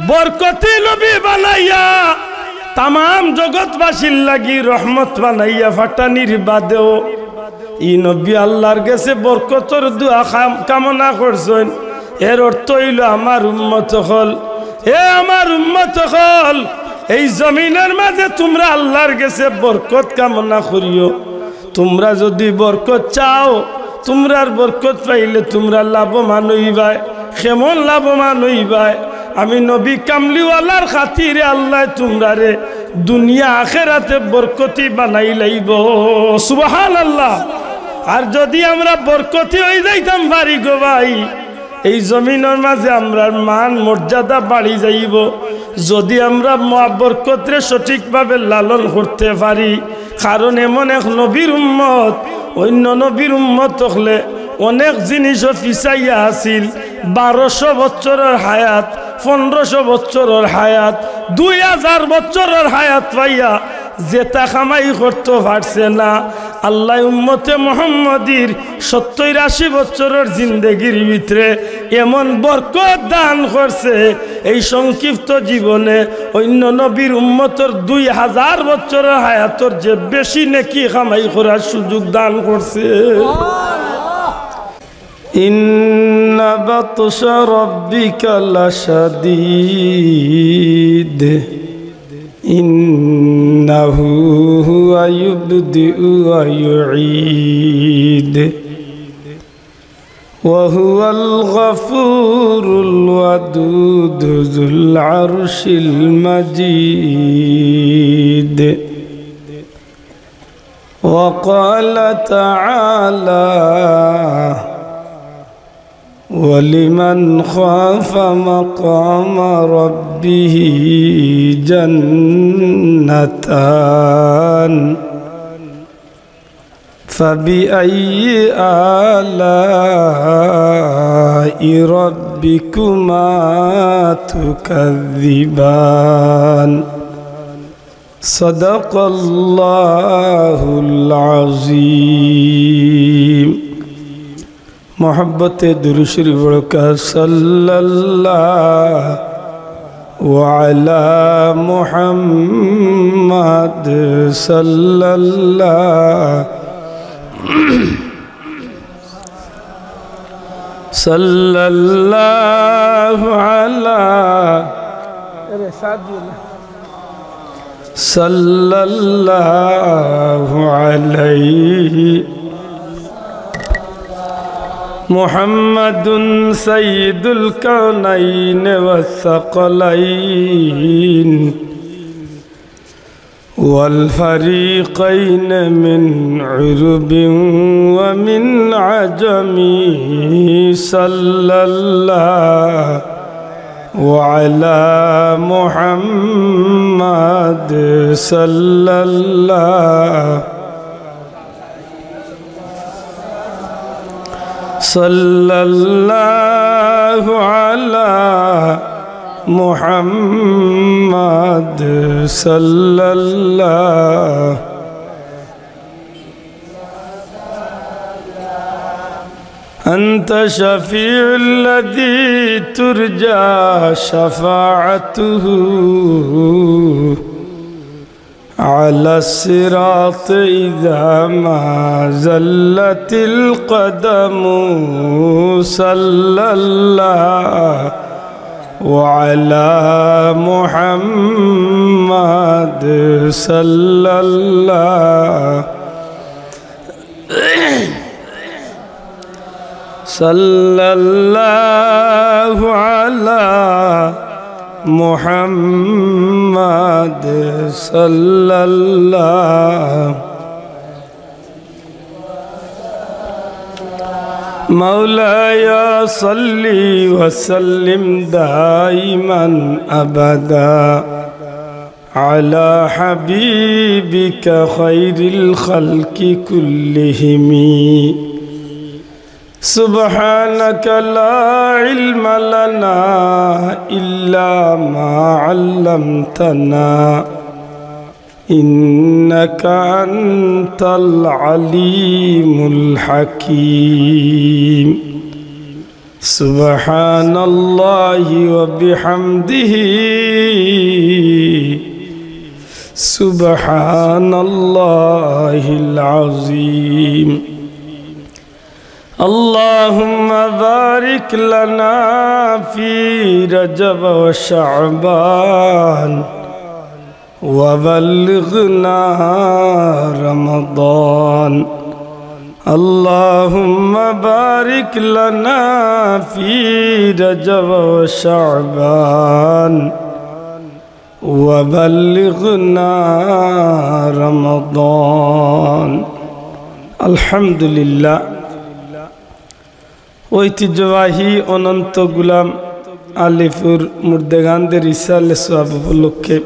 বরকতি নবী বানাইয়া তামাম জগৎবাসীর লাগি রহমত বানাইয়া ফাটানির বাদেও ই নবী আল্লাহর কাছে বরকতর দোয়া কামনা করছেন। এর অর্থ হইল আমার উম্মত হল, আমার উম্মত হল, এই জমিনের মাঝে তোমরা আল্লাহর কাছে বরকত কামনা করিও। তোমরা যদি বরকত চাও, তোমরার বরকত পাইলে তোমরা লাভবান হইবাই। কেমন লাভবান হইবাই? আমি নবী কামলিওয়ালার খাতিরে আল্লাহ তোমরারে দুনিয়া আখেরাতে বরকতি বানাই লাইব। সুবহানাল্লাহ। আর যদি আমরা বরকতি হয়ে যাইতাম পারি গো ভাই, এই জমিনের মাঝে আমরা মান মর্যাদা বাড়ি যাইব। যদি আমরা বরকতরে সঠিকভাবে লালন করতে পারি। কারণ এমন এক নবীর উম্মত অন্য নবীর উম্মত হলে অনেক জিনিসও পিছাইয়া আছিল। 1200 বছরের হায়াত, 1500 বছরের হায়াত, 2000 বছরের হায়াত পাইয়া যেটা কামাই করতে পারছে না। আল্লাহ উম্মতে মুহাম্মদীর 70-80 বছরের জিন্দেগির ভিতরে এমন বরকত দান করছে, এই সংক্ষিপ্ত জীবনে অন্য নবীর উম্মতের 2000 বছরের হায়াতর যে বেশি নেকি কামাই করার সুযোগ দান করছে। ইন্না বাতশা রাব্বিকা লাশাদীদ ইন্নাহু হুয়া ইউবদিউ ওয়া ইউঈদ ওয়া হুয়াল গফুরুল ওয়াদুদ যুল আরশিল মাজিদ। ওয়া ক্বালা তাআলা وَلِمَنْ خَافَ مَقَامَ رَبِّهِ جَنَّتَانِ فَبِأَيِّ آلَاءِ رَبِّكُمَا تُكَذِّبَانِ صدق الله العظيم। मोहब्बत दुरूद बड़का सल्लल्लाहु अलैहि मुहम्मद सल्लल्लाहु अलैहि मुहम्मदुन सय्यिदुल कौनैन वस्सक़लैन वल फरीक़ैन मिन उरुबिन व मिन अजमी सल्लल्लाहु अलैहि मुहम्मद सल्लल्लाहु अलैहि मुहम्मद सल्लल्लाहु। अंत शफीउल्लज़ी तुरजा शफाअतुहु अला सिरात इज़ा मा ज़ल्लतिल क़दमु सल्लल्लाहु अलैहि मुहम्मद सल्लल्लाहु अलैहि मुहम्मद सल्लल्लाहु। मौलाया सल्ली वसल्लिम दाइमन अबदा अला हबीबिका खैरिल खल्क़ि कुल्लिहिमी। सुब्हानक ला इल्म लना इल्ला मा अल्लमतना इन्नका अंतल अलीमुल हकीम। সুবহানাল্লাহি ওয়া বিহামদিহি সুবহানাল্লাহিল আযীম আল্লাহুম্মা বারিক লানা ফি রজব ওয়া শাবান ওয়া বাল্লিগনা রমাদান আল্লাহুম্মা বারিক লানা ফি রজব ওয়া শাবান ওয়া বাল্লিগনা রমাদান আলহামদুলিল্লাহ ঐতিহ্যবাহী অনন্ত গুলাম আলিপুর মুর্দেগানদের ইসালে সোয়াব উপলক্ষে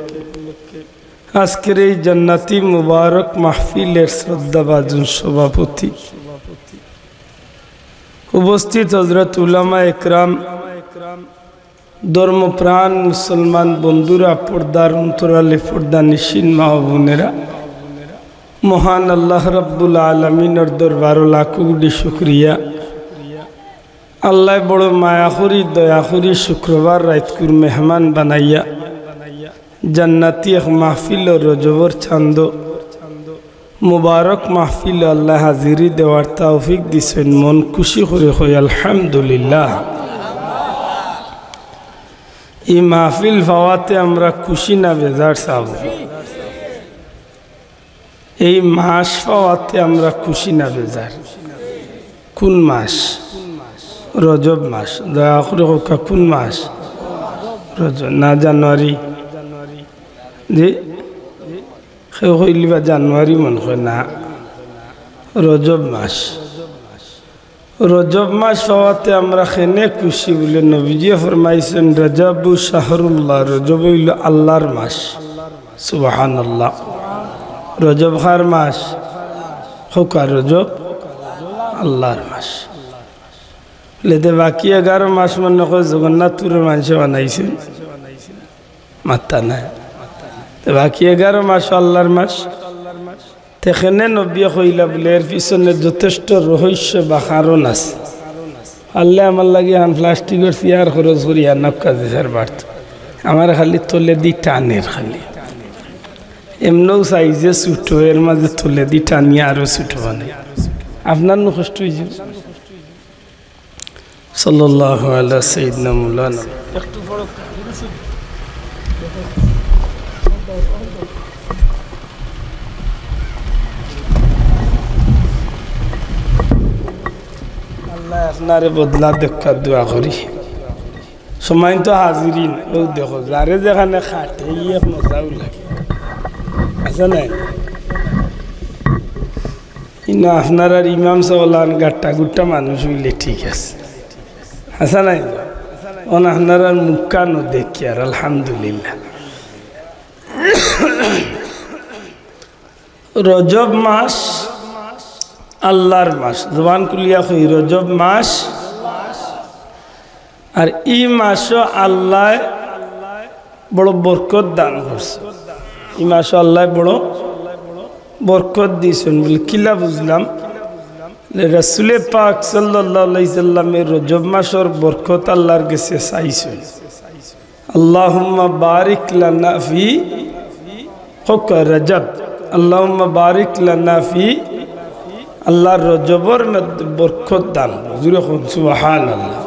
আজকের এই জান্নাতি মুবারক মাহফিলের শ্রদ্ধাভাজন সভাপতি উপস্থিত হযরত উলামা একরাম ধর্মপ্রাণ মুসলমান বন্ধুরা পর্দার অন্তরালে পর্দানিশীন মা ও বোনেরা মহান আল্লাহ রাব্বুল আলামিনের দরবারে লাখ কোটি শুকরিয়া আল্লাহ বড় মায়া করি দয়া করি শুক্রবার রাতকুর মেহমান বানাইয়া জান্নাতি এক মাহফিল রজবর চান্দ মুবারক মাহফিল আল্লাহ হাজিরি দেওয়ার তৌফিক দিছেন মন খুশি করে হই আলহামদুলিল্লাহ এই মাহফিল পাওয়াতে আমরা খুশি না বেজার চাব এই মাস পাওয়াতে আমরা খুশি না বেজার কোন মাস রজব মাস দয়া করে হোকা কোন মাস রজব না জানুয়ারি জি সে হইলিবা জানুয়ারি মন হয় না রজব মাস রজব মাস হওয়াতে আমরা খেনে খুশি বলে নবীজি ফরমাইছেন রজবু শাহরুল্লাহ রজব হইল আল্লাহর মাস সুবহানাল্লাহ রজব কার মাস হোকা রজব আল্লাহর মাস লেদে বাকি 11 মাস মনে করে জগন্নাথপুরের মানুষ বানাইছেন মাত্তা নাই বাকি 11 মাস আল্লাহর মাস তেখানে নবী কইলা বলে এর পিছনে যথেষ্ট রহস্য বা কারণ আছে আল্লাহ আমার লাগে আন প্লাস্টিকের চেয়ার খরচ করি আর নক্কা দেশের বাড়ত আমার খালি তোলে দি টানের খালি এমনও সাইজে ছুটো এর মাঝে তোলে দি টানিয়ে আরও ছুটো বানাই আপনার কষ্ট হয়েছে সাল্লাল্লাহু আলা সাইয়্যিদিনা মাওলানা একটু বড় আল্লাহ আপনারে বদলা দেখা দোয়া করি সময় তো হাজিরিন ও দেখো যারে যেখানে খাটে এক মজাও লাগে আছে না ইনা আপনার আর ইমাম সাওলান গাট্টা গুট্টা মানুষ হইলে ঠিক আছে আছে নাই ওনা আপনার আর মুখানো দেখি আর আলহামদুলিল্লাহ রজব মাস আল্লাহর মাস জবান কুলিয়া কই রজব মাস আর এই মাসও আল্লাহ বড় বরকত দান করছে এই মাসও আল্লাহ বড় বরকত দিয়েছেন বলে কিলা বুঝলাম রাসূলে পাক সাল্লাল্লাহু আলাইহি সাল্লামের রজব মাসের বরকত আল্লাহর কাছে চাইছেন আল্লাহুম্মা বারিক লানা ফি হক রজব আল্লাহুম্মা বারিক লানা ফি আল্লাহর রজবর মধ্যে বরকত দান জুরে সুবহানাল্লাহ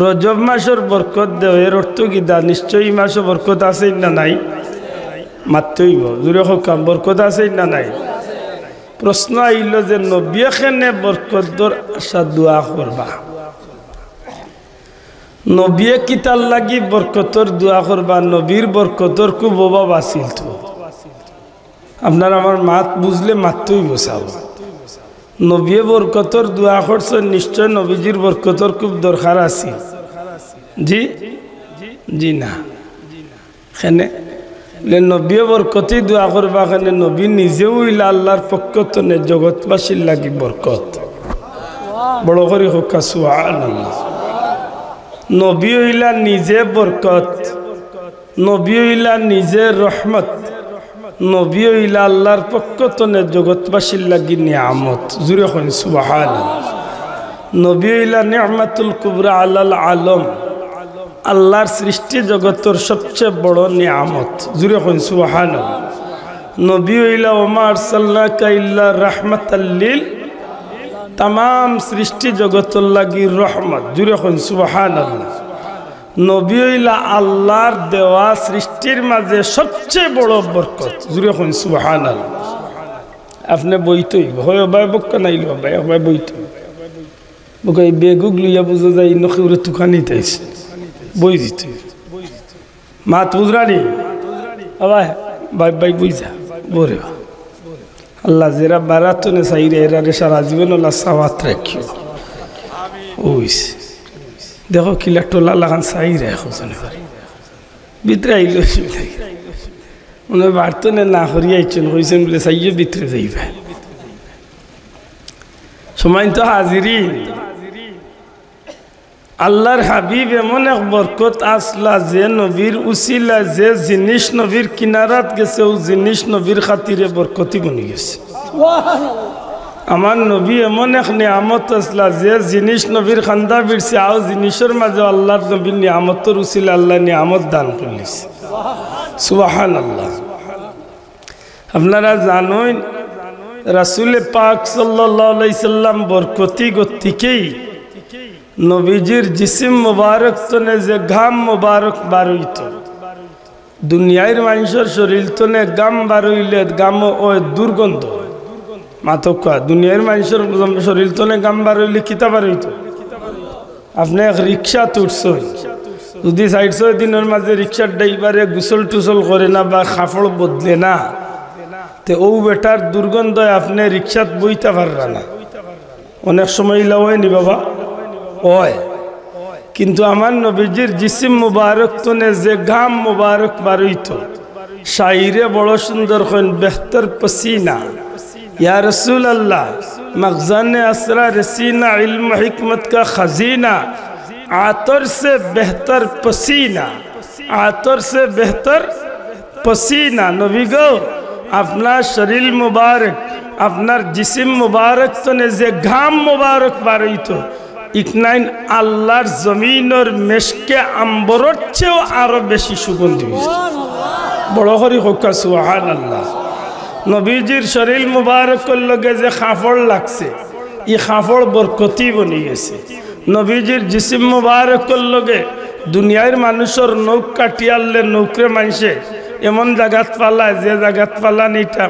রজব মাসের বরকত দেও এর অর্থ কি দা নিশ্চয়ই মাসে বরকত আছে না নাই মাত্রই জুরে হোক বরকত আছে না নাই প্রশ্ন আইল যে নবী এখানে বরকতর আশা দোয়া করবা নবী কিতাল লাগি বরকতর দোয়া করবা নবীর বরকতর খুব অভাব আছিল তো আপনার আমার মাত বুঝলে মাত্রই বসাব নবী বরকতর দোয়া করছেন নিশ্চয় নবীজির বরকতর খুব দরকার আছে জি জি না এখানে নবী বরকতি দোয়া করবা এখানে নবী নিজেও ইলা আল্লাহর পক্ষ থেকে জগৎবাসীর লাগি বরকত বড় করে হোক সুবহানাল্লাহ নবী ইলা নিজে বরকত নবী ইলা নিজে রহমত নবী ইলা আল্লাহর পক্ষ থেকে জগৎবাসীর লাগি নিয়ামত জুরে হন সুবহানাল্লাহ নবী হইলা নিয়ামাতুল কুবরা আলাল আলম, আল্লাহর সৃষ্টি জগতের সবচেয়ে বড় নিয়ামত। জুড়ে কইন সুবহানাল্লাহ। নবী হইলা ওমা আরসালনাকা ইল্লা রাহমাতাল লিল, তাম সৃষ্টি জগতের লাগি রহমত। জুড়ে কইন সুবহানাল্লাহ। নবী হইলা আল্লাহর দেওয়া সৃষ্টির মাঝে সবচেয়ে বড় বরকত। জুড়ে কইন সুবহানাল্লাহ। আপনি বইতই হয় ভাই বক্কা নাইল ভাই ভাই বইতই বকে বেগুক লইয়া বুঝা যায় নখিউরে তুখানি তাইছে বই দিতে মাত বুঝরানি ভাই ভাই ভাই বুঝা বরে আল্লাহ যেরা বারাতনে চাইরে এরারে সারা জীবন আল্লাহ সাওয়াত রাখিও। ওইস দেখো কিলা টোলা লাগান চাইরে এখন ভিতরে আইল মনে বার্তনে না হরিয়াইছেন হয়েছেন বলে চাইয়ে ভিতরে যাইবে। সময় তো হাজিরিন, আল্লাহর হাবিব এমন এক বরকত আসলা যে নবীর উসিলা যে জিনিস নবীর কিনারাত গেছে ও জিনিস নবীর খাতিরে বরকতি বনি গেছে। আমার নবী এমন এক নিয়ামত আসলা যে জিনিস নবীর খান্দা বিরছে আও জিনিসের মাঝে আল্লাহর নবীর নিয়ামতর উসিলা আল্লাহ নিয়ামত দান করলিছে। সুবহানাল্লাহ। আপনারা জানেন রাসূল পাক সাল্লাল্লাহু আলাইহি সাল্লাম বরকতি গতিকেই নবীজির জিসিম মুবারক তনে যে ঘাম মুবারক বারইত, দুনিয়ার মানুষের শরীর তনে গাম বারইলে গাম ও দুর্গন্ধ মাতকা। দুনিয়ার মানুষের শরীর তনে গাম বারইলে কিতা বারইত। আপনি এক রিক্সা তুটছেন, যদি 400 দিনের মাঝে রিক্সার ড্রাইভারে গুসল টুসল করে না বা কাপড় বদলে না, তে ও বেটার দুর্গন্ধ আপনি রিক্সাত বইতে পাররা না। অনেক সময় হয় নি বাবা হয়, কিন্তু আমার নবীজির জিসিম মুবারক তনে যে ঘাম মুবারক বারইত, শাইরে বড় সুন্দর হন বেহতর পসিনা ইয়া রসুল আল্লাহ मखज़ान असरार सीना इल्म हिकमत का खजीना आतर से बेहतर पसीना आतर से बेहतर पसीना नबी गो अपना शरीर मुबारक अपना जिस्म मुबारक तो ने जे घाम मुबारक बारई तो इकनाइन अल्लाहर जमीन और मेशके आम्बरोर चेও आरो बेशी सुगंधी बड़ो करी होका सुबहानाल्लाह। नबीजिर शरीर मुबारक लगे जे खाफड़ लागছে ये खाफड़ बरकती बनी गेছে। नबीजिर जिस्म मुबारक लगे दुनियार मानुषर नौक काटियाले नौकरे मानसे एमन जागात पालाय जे जागात पालानिटा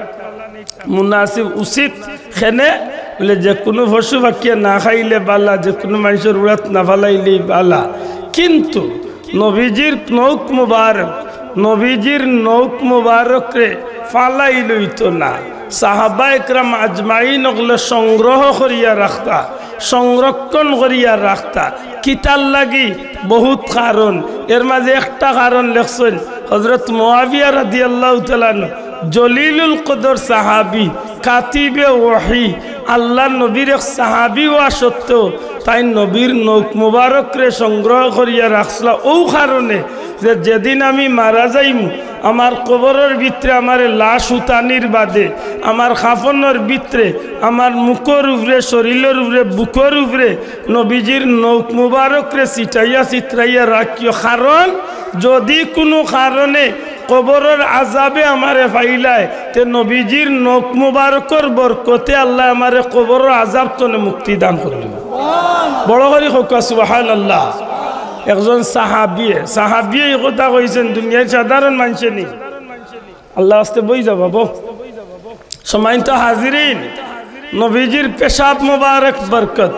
मुनासिब उचित खेने बोले जे कोनो पशु पाखिया ना खाइले बाला जे कोनो मानुषर उड़ात ना फालाइले बाला। किन्तु नबीजिर नौक मुबारक नबीजिर नौक मुबारक रे फालाई लইতো না। সাহাবা একরাম আজমাইন ওগুলো সংগ্রহ করিয়া রাখতা সংরক্ষণ করিয়া রাখতা কিতার লাগি বহুত কারণ। এর মাঝে একটা কারণ লেখছেন হযরত মুআবিয়া রাদিয়াল্লাহু তাআলা জলিলুল কদর সাহাবী কাতিবে ওহী আল্লাহ নবীর এক সাহাবী হওয়া সত্ত্বেও তাই নবীর নৌক মুবারক রে সংগ্রহ করিয়া রাখছিল ও কারণে যে যেদিন আমি মারা যাইম আমার কবরের ভিতরে আমার লাশ উতানির বাদে আমার খাফনের ভিতরে আমার মুখের উপরে শরীরের উপরে বুকের উপরে নবীজির নৌক মুবারক রে ছিটাইয়া ছিটরাইয়া রাখিও। কারণ যদি কোনো কারণে কবরের আযাবে আমারে ফাইলায় তে নবীজির নৌক মুবারকর বরকতে আল্লাহ আমারে কবরের আযাব তনে মুক্তি দান করলেন। বড় করে হোকা সুবহানাল্লাহ। একজন সাহাবী এই কথা কইছেন দুনিয়ার সাধারণ মানুষ নেই আল্লাহ আস্তে বই যাব সম্মানিত হাজিরিন। নবীজির পেশাব মুবারক বরকত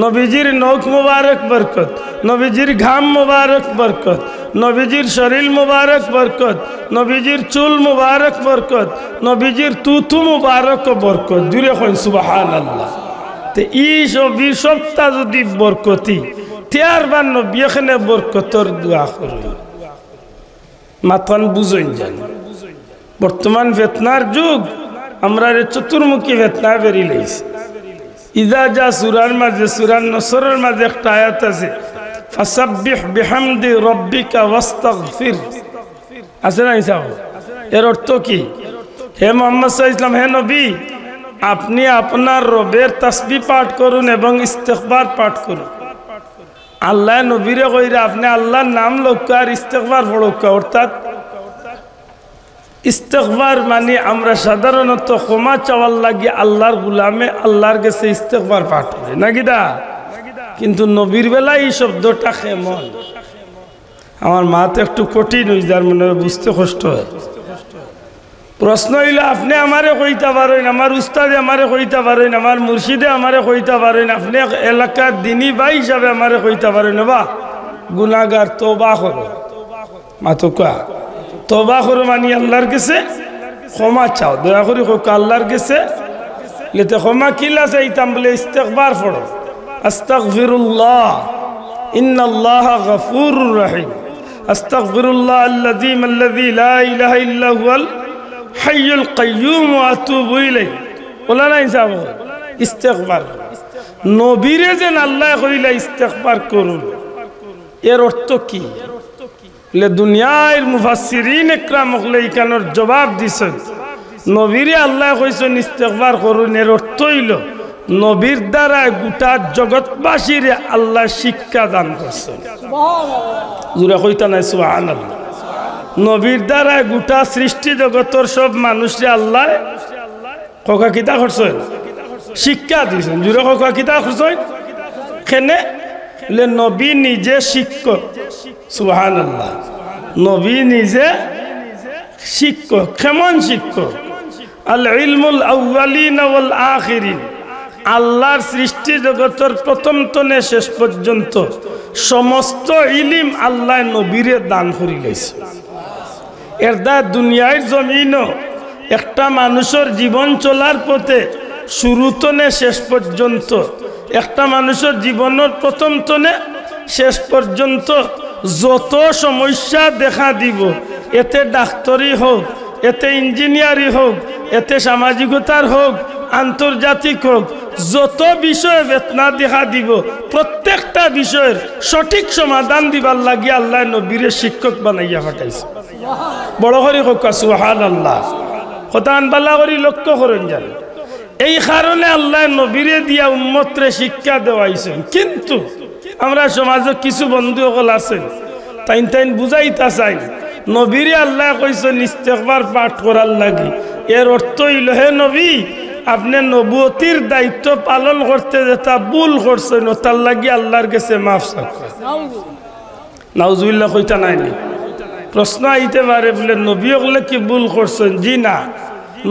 নবীজির নৌক মুবারক বরকত নবীজির ঘাম মুবারক বরকত নবীজির শরীর মুবারক বরকত নবীজির চুল মুবারক বরকত নবীজির তুতু মুবারক বরকত জুড়ে কইন সুবহানাল্লাহ। তে এই সবটা যদি বরকতিতিয়ার বান নবী এখানে বরকতর দোয়া করুন মাথান বুঝইন জান। বর্তমান ফিতনার যুগ আমরা চতুর্মুখী ফিতনা বেরি লইছি। ইজা যা সূরার মাঝে সূরা নসরের মাঝে একটা আয়াত আছে ফাসাব্বিহ বিহামদি রাব্বিকা ওয়াস্তাগফির আছে না? এর অর্থ কি? হে মুহাম্মদ সাল্লাল্লাহু আলাইহি ওয়াসাল্লাম হে নবী আপনি আপনার রবের তাসবিহ পাঠ করুন এবং ইস্তেগফার পাঠ করুন। আল্লাহ নবীরে কইরা আপনি আল্লাহর নাম লক্ষ্য আর ইস্তেগফার পড়ুক। অর্থাৎ ইস্তেগফার মানে আমরা সাধারণত ক্ষমা চাওয়ার লাগি আল্লাহর গুলামে আল্লাহর কাছে ইস্তেগফার পাঠ করি নাকি দা, কিন্তু নবীর বেলায় এই শব্দটা কেমন? আমার মা তো একটু কঠিন হয়ে যার মনে বুঝতে কষ্ট হয়। প্রশ্ন হইল আপনি আমারে কইতে পারেন, আমার উস্তাদে আমারে কইতে পারেন, আমার মুর্শিদে আমারে কইতে পারেন, আপনি এলাকার দিনী ভাই হিসাবে আমারে কইতে পারেন বা গুনাহগার তওবা করো। মাতো কা তওবা করো মানে আল্লাহর কাছে ক্ষমা চাও, দয়া করে হোক আল্লাহর কাছে লেতে ক্ষমা কিলা চাইতাম বলে ইস্তেগফার পড়ো। আস্তাগফিরুল্লাহ ইন্নাল্লাহা গফুরুর রহিম, আস্তাগফিরুল্লাহ আল্লাযী লা ইলাহা ইল্লা হুয়াল হাইয়ুল কাইয়্যুম ওয়া আতুবু ইলাইহি। বলা নাই যাব ইস্তেগফার নবীরে যেন আল্লাহ কইলা ইস্তেগফার করুন, এর অর্থ কি? লে দুনিয়ার মুফাসসিরিন ইকরাম হলে ইকানোর জবাব দিছেন নবীরে আল্লাহ কইছেন ইস্তেগফার করুন, এর অর্থ হইল নবীর দ্বারা গোটা জগৎবাসীরে আল্লাহ শিক্ষা দান করছেন। সুবহানাল্লাহ, জোরে কইতা নাই সুবহানাল্লাহ। নবীর দ্বারা গোটা সৃষ্টি জগতের সব মানুষরে আল্লাহ কোকা কিতা করছেন, শিক্ষা দিয়েছেন। জোরে কোকা কিতা করছেন কেনে লে নবী নিজে শিক্ষক। সুবহানাল্লাহ, নবী নিজে শিক্ষক। কেমন শিক্ষক? আল ইলমুল আউয়ালিন ওয়াল আখিরিন, আল্লাহর সৃষ্টি জগতের প্রথম তনে শেষ পর্যন্ত সমস্ত ইলিম আল্লাহ নবীরে দান করি লাইছে। এর দ্বারা দুনিয়ার জমিনও একটা মানুষের জীবন চলার পথে শুরু তনে শেষ পর্যন্ত, একটা মানুষের জীবনের প্রথম তনে শেষ পর্যন্ত যত সমস্যা দেখা দিব, এতে ডাক্তারি হোক, এতে ইঞ্জিনিয়ারিং হোক, এতে সামাজিকতার হোক, আন্তর্জাতিক হোক, যত বিষয়ে বেতনা দেখা দিব, প্রত্যেকটা বিষয়ের সঠিক সমাধান দিবার লাগি আল্লাহ নবীরে শিক্ষক বানাইয়া পাঠাইছে। বড় করে হোক সুবহানাল্লাহ। কোরআন বালা করে লক্ষ্য করেন যান, এই কারণে আল্লাহ নবীরে দিয়া উম্মতরে শিক্ষা দেওয়াইছেন। কিন্তু আমরা সমাজে কিছু বন্ধু সকল আছেন তাইন বুঝাইতা চাই নবীরে আল্লাহ কইছেন ইস্তেগফার পাঠ করার লাগি, এর অর্থ হইল হে নবী আপনি নবুয়তির দায়িত্ব পালন করতে যেটা ভুল করছেন তার লাগি আল্লাহর কাছে মাফ চাচ্ছেন। নাউজুবিল্লাহ কইতা নাইনি। প্রশ্ন আইতে পারে বলে নবী হলে কি ভুল করছেন? জি না,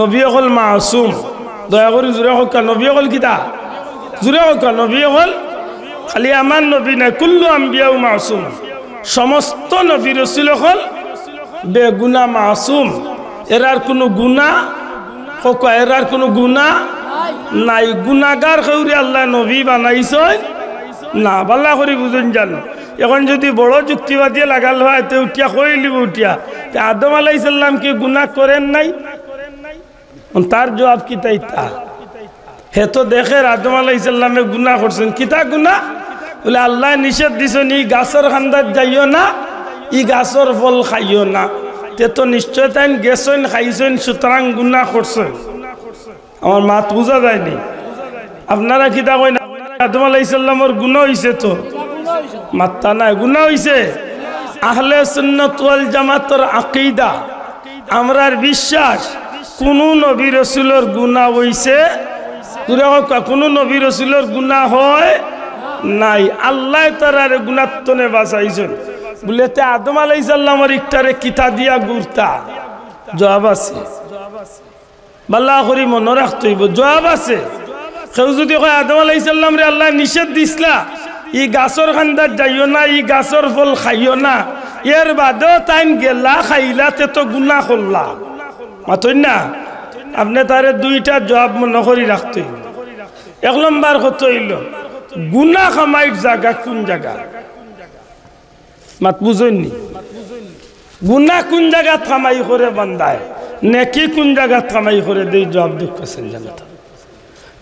নবী হল মাসুম। দয়া করে জুড়ে হোক নবী হল কিতা, জুড়ে হোক নবী হল খালি আমার নবী নাই, কুল্লু আম্বিয়া মাসুম, সমস্ত নবী রসুল হল বেগুনা মাসুম। এরার কোনো গুণা হোক, এরার কোনো গুণা নাই। গুণাগার হৌরে আল্লাহ নবী বানাইছেন না। বাল্লা করে বুঝুন জানো, এখন যদি বড় যুক্তিবাদী লাগাল হয় তো উঠিয়া কইলিব উঠিয়া আদম আলাইহিস সালাম কি গুনাহ করেন নাই? তার জবাব কি তাই তা হে তো দেখে আদম আলাইহিস সালামে গুনাহ করছেন। কিতা গুনাহ? বলে আল্লাহ নিষেধ দিছেন ই গাছের খান্দাত যাইও না, ই গাছের ফল খাইও না। তে তো নিশ্চয় তাই গেছেন খাইছেন, সুতরাং গুনাহ করছেন। আমার মাত বুঝা যায়নি। আপনারা কিতা কই না আদম আলাইহিস সালামের গুনাহ হইছে? তো মাত্তা নাই, গুনাহ হইছে। আহলে সুন্নাত ওয়াল জামাতের আকীদা, আমরার বিশ্বাস কোন নবী রাসূলের গুনাহ হইছে? কোন নবী রাসূলের গুনাহ হয় নাই। আল্লাহ তার গুনাহ তনে বাঁচাইছেন। বলেতে আদম আলাইহিস সালামের ইকটারে কিতা দিয়া গুরতা? জবাব আছে। বাল্লা করি মনে রাখতে হইব, জবাব আছে। কেউ যদি কয় আদম আলাইহিস সালাম রে আল্লাহ নিষেধ দিছলা ই গাছর খান্দার যাইও না, ই গাছর ফল খাইও না, এর বাদেও তাইন গেলা খাইলাতে তো গুনাহ করলা। মাতই না আপনি তারে দুইটা জবাব মনে করি রাখতে হইল। এক নম্বর কত হইল গুনাহ কামাইর জায়গা কোন জায়গা? মাত বুঝইনি। গুনাহ কোন জায়গা কামাই করে বান্দায়, নেকি কোন জায়গা কামাই করে দেই? জবাব দেখছেন জানাতা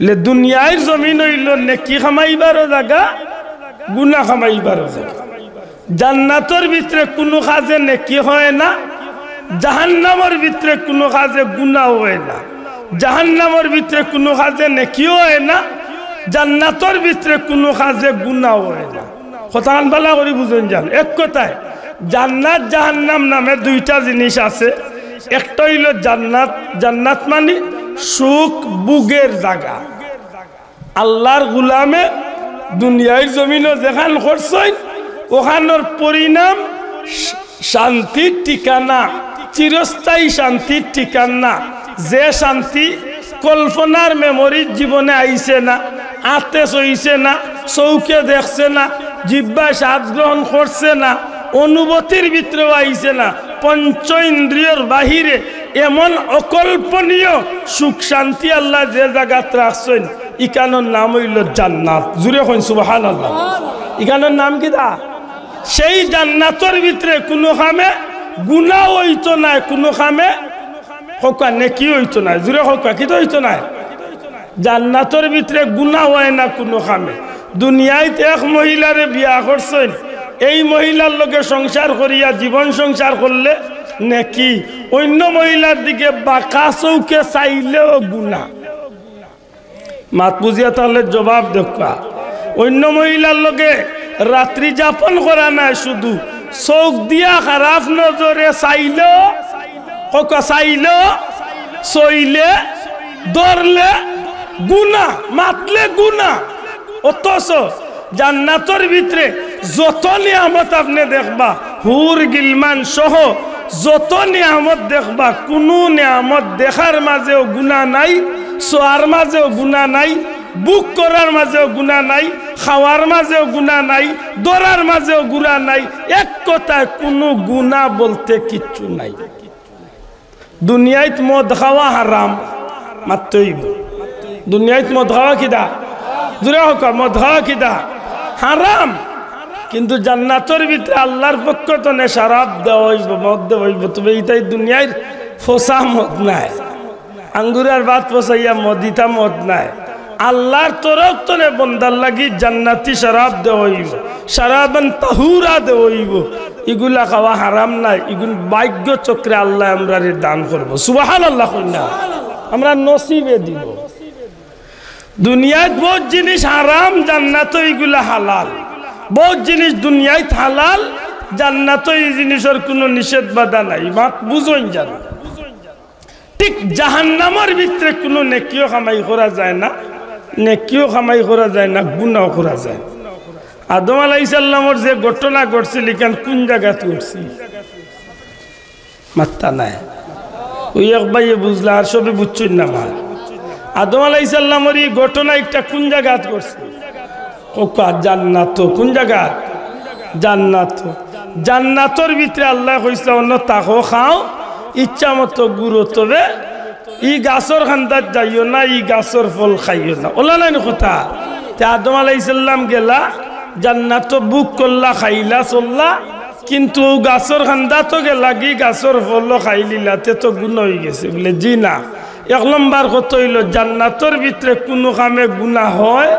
লে দুনিয়ার জমিন হইল নেকি কামাইবারও জায়গা, গুনাহ কামাইবারও জায়গা। জান্নাতের ভিতরে কোনো কাজে নেকি হয় না, জাহান্নামের ভিতরে কোনো কাজে গুনাহ হয় না। জাহান্নামের ভিতরে কোনো কাজে নেকিও হয় না, জান্নাতের ভিতরে কোনো কাজে গুনাহ হয় না। কথান ভালো করে বুঝুন যান। এক কথায় জান্নাত জাহান্নাম নামে দুইটা জিনিস আছে। একটা হইল জান্নাত, জান্নাত মানে সুখ বুগের জায়গা। আল্লাহর গুলামে দুনিয়ার জমিনও যেখান করছেন ওখানোর পরিণাম শান্তির ঠিকানা, চিরস্থায়ী শান্তির ঠিকানা। যে শান্তি কল্পনার মেমোরির জীবনে আইছে না, আতে সইছে না, চৌকে দেখছে না, জিহ্বায় স্বাদ গ্রহণ করছে না, অনুভূতির ভিতরেও আইছে না, পঞ্চ ইন্দ্রিয়র বাহিরে এমন অকল্পনীয় সুখ শান্তি আল্লাহ যে জায়গাত রাখছেন, ইকানোর নাম হইল জান্নাত। জুড়ে হইন সুবহানাল্লাহ। ইকানোর নাম কি দা? সেই জান্নাতের ভিতরে কোনো খামে গুনাহ হইতো না, কোনো খামে হকা নেকি হইতো না। জুড়ে হকা কি তো হইতো না। জান্নাতের ভিতরে গুনাহ হয় না কোনো খামে। দুনিয়াতে এক মহিলারে বিয়া করছেন, এই মহিলার লোকে সংসার করিয়া জীবন সংসার করলে নেকি, অন্য মহিলার দিকে বাঁকা চৌকে চাইলেও গুনাহ। মাত বুঝিয়া তাহলে জবাব দেখা। অন্য মহিলার লোকে রাত্রি যাপন করা নাই, শুধু চোখ দিয়া খারাপ নজরে চাইলেও চাইলেও চইলে ধরলে গুনাহ, মাতলে গুনাহ। অথচ জান্নাতের ভিতরে যত নিয়ামত আপনি দেখবা, হুর গিলমান সহ যত নিয়ামত দেখবা, কোনো নিয়ামত দেখার মাঝেও গুনাহ নাই, সোয়ার মাঝেও গুনাহ নাই, বুক করার মাঝেও গুনাহ নাই, খাওয়ার মাঝেও গুনাহ নাই, দরার মাঝেও গুনাহ নাই। এক কথায় কোনো গুনাহ বলতে কিচ্ছু নাই। দুনিয়াত মদ খাওয়া হারাম মাত্রইব। দুনিয়াত মদ খাওয়া কিদা? জুড়ে হোক, মদ খাওয়া কিদা? হারাম। কিন্তু জান্নাতের ভিতরে আল্লাহর পক্ষ তো নেশারাব দেওয়া হইব, মদ দেওয়া হইব। তবে এইটাই দুনিয়ার ফোসা মদ নাই, আঙ্গুরের ভাত ফসাইয়া মদিতা মদ নাই। আল্লাহর তরফ তনে বন্দার লাগি জান্নাতি শরাব দেওয়া হইব, শরাবান তাহুরা দেওয়া হইব। এগুলা খাওয়া হারাম নাই, এগুলো ভাগ্য চক্রে আল্লাহ আমরা দান করব। সুবহানাল্লাহ কইনা আমরা নসিবে দিব। দুনিয়ায় বহুত জিনিস হারাম, জান্নাতে এগুলা হালাল। বহুত জিনিস দুনিয়ায় হালাল, জান্নাতে এই জিনিসের কোনো নিষেধ বাধা নাই। মাত বুঝুন জান। ঠিক জাহান্নামের ভিতরে কোনো নেকিও কামাই করা যায় না, নেকিও কামাই করা যায় না, গুনাহ করা যায়। আদম আলাইহিস সালামের যে ঘটনা ঘটছিল এখান কোন জায়গায় ঘটছে? মাত্তা নাই। ওই এক ভাইয়ে বুঝলা, আর সবে বুঝছেন না। আমার আদম আলাইহিস সালামের এই ঘটনা একটা কোন জায়গায় ঘটছে? ওকা জান্নাত। কোন জায়গা? জান্নাত। জান্নাতের ভিতরে আল্লাহ কইছে অন্য তাকো খাও, ইচ্ছা মতো গুরু, তবে ই গাছর খান্দাত যাইও না, ই গাছর ফল খাইও না। ওলা নাই কথা। আদম আলাইহিস সালাম গেলা জান্নাত বুক করলা, খাইলা চললা, কিন্তু গাছর খান্দা তো গেলা কি গাছর ফল খাইলিলাতে তো গুণ হয়ে গেছে। বলে জি না। এক নম্বর কথা হইল জান্নাতের ভিতরে কোনো কামে গুনাহ হয়,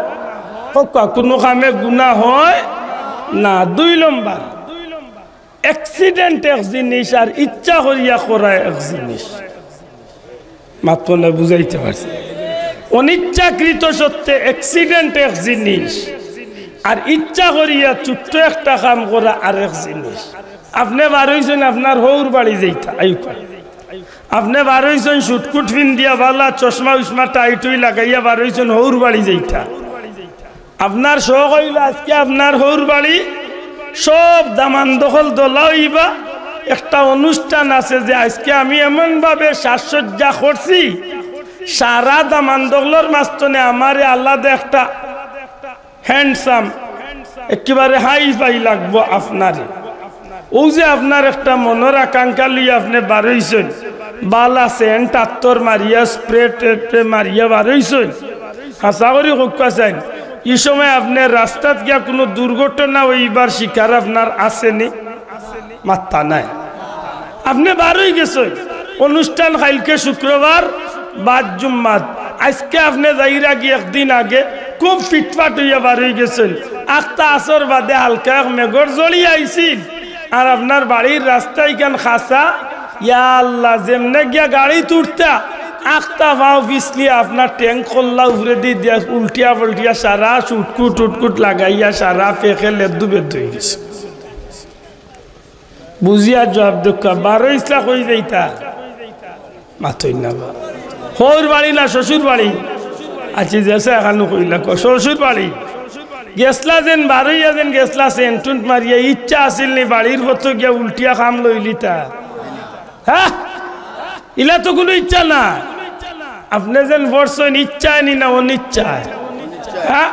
কোনো কামে গুনাহ হয় না। দুই নম্বর অ্যাক্সিডেন্ট এক জিনিস, আর ইচ্ছা করিয়া করা এক জিনিস। মাত্র না বুঝাইতে পারছি। অনিচ্ছাকৃত সত্ত্বে অ্যাক্সিডেন্ট এক জিনিস, আর ইচ্ছা করিয়া ছোট্ট একটা কাম করা আরেক জিনিস। আপনি বার হইছেন আপনার হৌর বাড়ি যাইতা, আপনি বার হইছেন সুটকুট ফিন দিয়া বালা চশমা উসমা টাইটুই লাগাইয়া বার হইছেন হৌর বাড়ি যাইতা। আপনার শখ হইল আজকে আপনার হৌর বাড়ি সব দামান দখল দোলা হইবা, একটা অনুষ্ঠান আছে যে আজকে আমি এমনভাবে সাজসজ্জা করছি, সারা দামান দখলর মাঝখানে আমারে আলাদা একটা হ্যান্ডসাম একেবারে হাই ফাই লাগবো আপনারে। ও যে আপনার একটা মনের আকাঙ্ক্ষা লিয়ে আপনি বারইছেন, বালা সেন্ট আত্তর মারিয়া স্প্রে টেপ্রে মারিয়া বারইছেন, হাসা করি হকা চাইন। এই সময় আপনার রাস্তাত গিয়া কোনো দুর্ঘটনা হইবার শিকার আপনার আসেনি? মাত্তা নাই। আপনি বারই গেছেন অনুষ্ঠান, কালকে শুক্রবার, বাদ জুম্মাত। আজকে আপনি যাইরা গিয়ে একদিন আগে খুব ফিটফাট হইয়া বার হয়ে গেছেন, আখতা আসর বাদে হালকা মেঘর জড়ি আইছিল, আর আপনার বাড়ির রাস্তায় কেন খাসা, ইয়া আল্লাহ, যেমনে গিয়া গাড়ি তুলতা আখতা ভাও পিছলি আপনার ট্যাঙ্ক খোল্লা উপরে দিয়ে দিয়া উল্টিয়া পল্টিয়া সারা উটকুট উটকুট লাগাইয়া সারা ফেঁকে লেদু বেদ হয়ে গেছে বুঝিয়া জবাব দেখা 12 ইসলা কই যাইতা মাথই না হৌর বাড়ি না শ্বশুর বাড়ি আছি যেসে এখানে কইলা শ্বশুর বাড়ি গেছলা যেন 12 যেন গেছলা সেন্টুন মারিয়া ইচ্ছা আসিল নি বাড়ির মতো গিয়া উল্টিয়া খাম লইলি তা হ্যাঁ ইলা তো কোনো ইচ্ছা না আপনি যেন বর্ষণ ইচ্ছায় নি না অনিচ্ছায় হ্যাঁ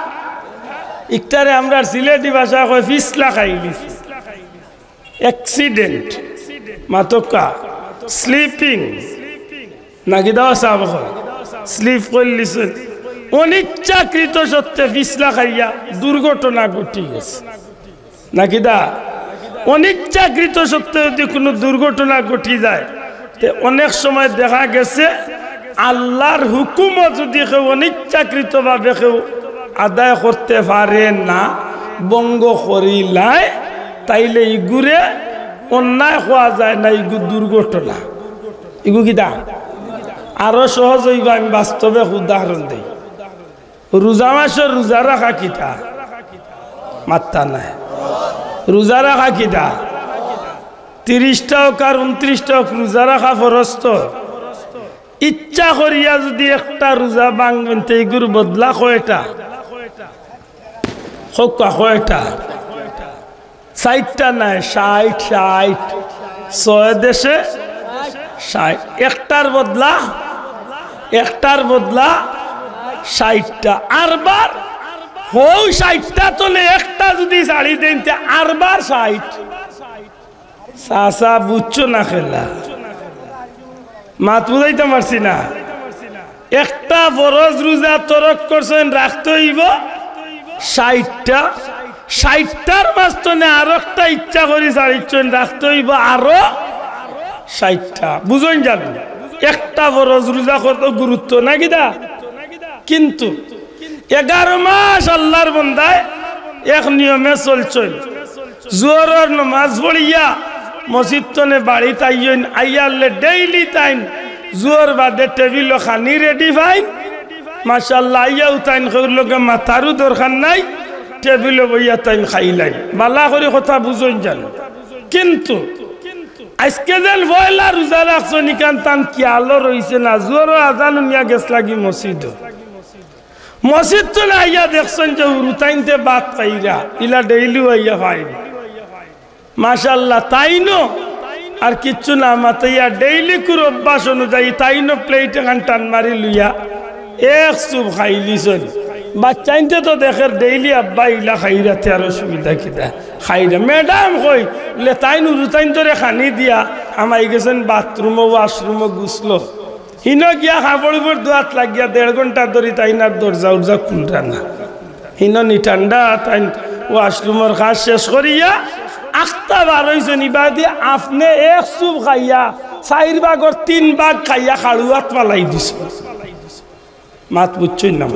ইকটারে আমরা সিলেটি ভাষা কয় ফিসলা খাইলি অ্যাক্সিডেন্ট মাতকা স্লিপিং নাকি দাও সাহেব স্লিপ করলিছেন অনিচ্ছাকৃত সত্ত্বে ফিসলা খাইয়া দুর্ঘটনা ঘটি গেছে নাকি দা অনিচ্ছাকৃত সত্ত্বে যদি কোনো দুর্ঘটনা ঘটি যায় তে অনেক সময় দেখা গেছে আল্লাহর হুকুমও যদি কেউ অনিচ্ছাকৃতভাবে কেউ আদায় করতে পারে না বঙ্গ করিলায় তাইলে ইগুরে অন্যায় হওয়া যায় না ইগু দুর্ঘটনা ইগু কিতা আরো সহজ হইবা আমি বাস্তবে উদাহরণ দিই রোজা মাসের রোজা রাখা কিতা মাত্তা নাই রোজা রাখা কিতা 30টা হোক আর 29টা হোক রোজা রাখা ফরজ তো ইচ্ছা করিয়া যদি একটা রোজা ভাঙবেন তো এগুর বদলা কয়টা হোক কয়টা 60টা নাই 60 6 দেশে 60 একটার বদলা 60টা আরবার হৌ 60টা তোলে একটা যদি শাড়ি দেন আরবার 60 সাসা বুঝছো না খেলা মাত বুঝাইতে পারছি না একটা ফরজ রোজা তরক করছেন রাখতে হইব 60টার মাঝখানে আর একটা ইচ্ছা করি ছাড়িচ্ছেন রাখতে হইব আরো 60টা বুঝুন জানো একটা ফরজ রোজা কত গুরুত্ব নাকি দা কিন্তু 11 মাস আল্লাহর বান্দায় এক নিয়মে চলছেন জোহরের নামাজ পড়িয়া মসজিদ তনে বাড়ি তাইন আইয়ালে ডেইলি টাইম জোর বাদে টেবিল খানি রেডি ভাইন মাশাআল্লাহ আইয়াও তাইন কইলকে মাথারও দরকার নাই টেবিলে বইয়া তাইন খাইলাই বালা করে কথা বুঝুন জানো কিন্তু আজকে যেন পয়লা রোজা রাখছো নিকান তান কি আলো রইছে না জোর আজান মিয়া গেছ লাগি মসজিদ তো না আইয়া দেখছেন যে রুতাইনতে বাত পাইরা ইলা ডেইলি আইয়া ভাই মাশাআল্লাহ তাইনো আর কিচ্ছু না মাতাইয়া ডেইলি কুর অভ্যাস অনুযায়ী তাইনো প্লেটে খান টান মারি লইয়া এক সুপ খাইলিছেন বাচ্চাইনতে তো দেখে ডেইলি আব্বা ইলা খাইরাতে আর অসুবিধা কিতা খাইরা ম্যাডাম কই বলে তাইনো রুতাইন তোরে খানি দিয়া আমাই গেছেন বাথরুমও ওয়াশরুমও গুছলো হিনো গিয়া খাবড়িবর দোয়াত লাগিয়া 1.5 ঘন্টা ধরে তাইনার দরজা উর্জা খুলরা না হিনো নি ঠান্ডা তাইন ওয়াশরুমের কাজ শেষ করিয়া আখতা বার হয়েছে নিবাদি আপনি এক চুপ খাইয়া 4 ভাগর 3 ভাগ খাইয়া খাড়ুয়াত পালাই দিছে মাত বুঝছই না